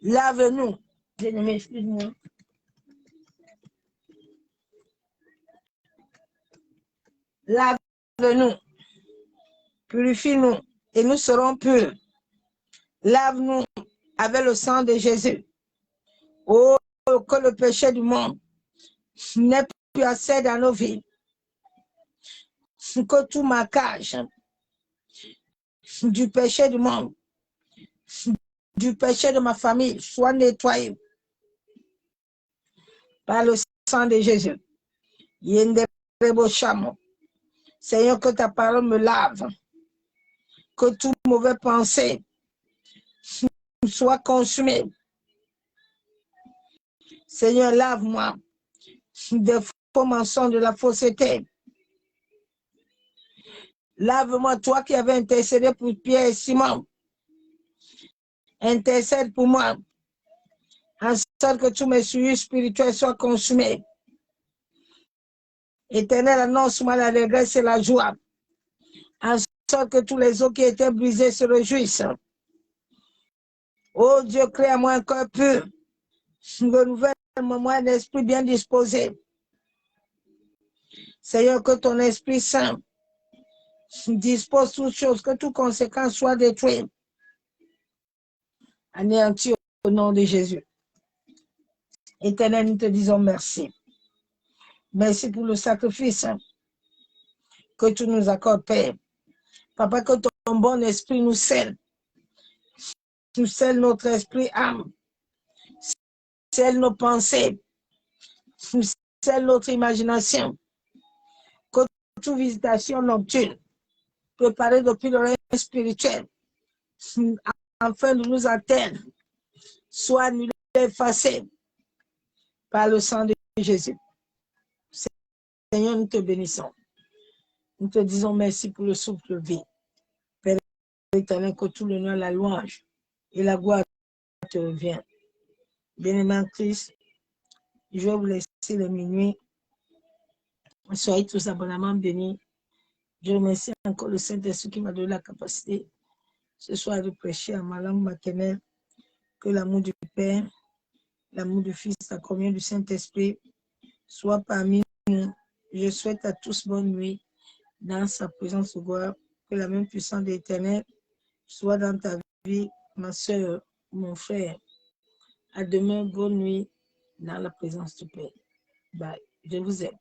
S2: Lave-nous. Bien-aimé, excuse-moi. Lave-nous, purifie-nous et nous serons purs. Lave-nous avec le sang de Jésus. Oh, que le péché du monde n'ait plus assez dans nos vies. Que tout marquage du péché du monde, du péché de ma famille soit nettoyé par le sang de Jésus. Seigneur, que ta parole me lave, que toute mauvaise pensée soit consumée. Seigneur, lave-moi des faux mensonges, de la fausseté. Lave-moi, toi qui avais intercédé pour Pierre et Simon. Intercède pour moi, en sorte que tous mes souillures spirituels soient consumés. Éternel, annonce-moi l'allégresse et la joie, en sorte que tous les os qui étaient brisés se réjouissent. Oh Dieu, crée à moi un cœur pur, renouvelle-moi un esprit bien disposé. Seigneur, que ton Esprit Saint dispose toutes choses, que toute conséquence soit détruite, anéanti au nom de Jésus. Éternel, nous te disons merci. Merci pour le sacrifice que tu nous accordes, Père. Papa, que ton bon esprit nous scelle. Tu scelles notre esprit, âme, scelle nos pensées, scelle notre imagination, que toute visitation nocturne préparée depuis le règne spirituel afin de nous atteindre soit annulée, effacée par le sang de Jésus. Seigneur, nous te bénissons. Nous te disons merci pour le souffle de vie. Père éternel, que tout l'honneur, la louange et la gloire te revient. Bien-aimé en Christ, je vais vous laisser le minuit. Soyez tous abondamment bénis. Je remercie encore le Saint-Esprit qui m'a donné la capacité ce soir de prêcher à ma langue maternelle. Que l'amour du Père, l'amour du Fils, la communion du Saint-Esprit soit parmi nous. Je souhaite à tous bonne nuit dans sa présence de gloire. Que la même puissance de l'Éternel soit dans ta vie, ma soeur, mon frère. À demain, bonne nuit dans la présence du Père. Bye. Je vous aime.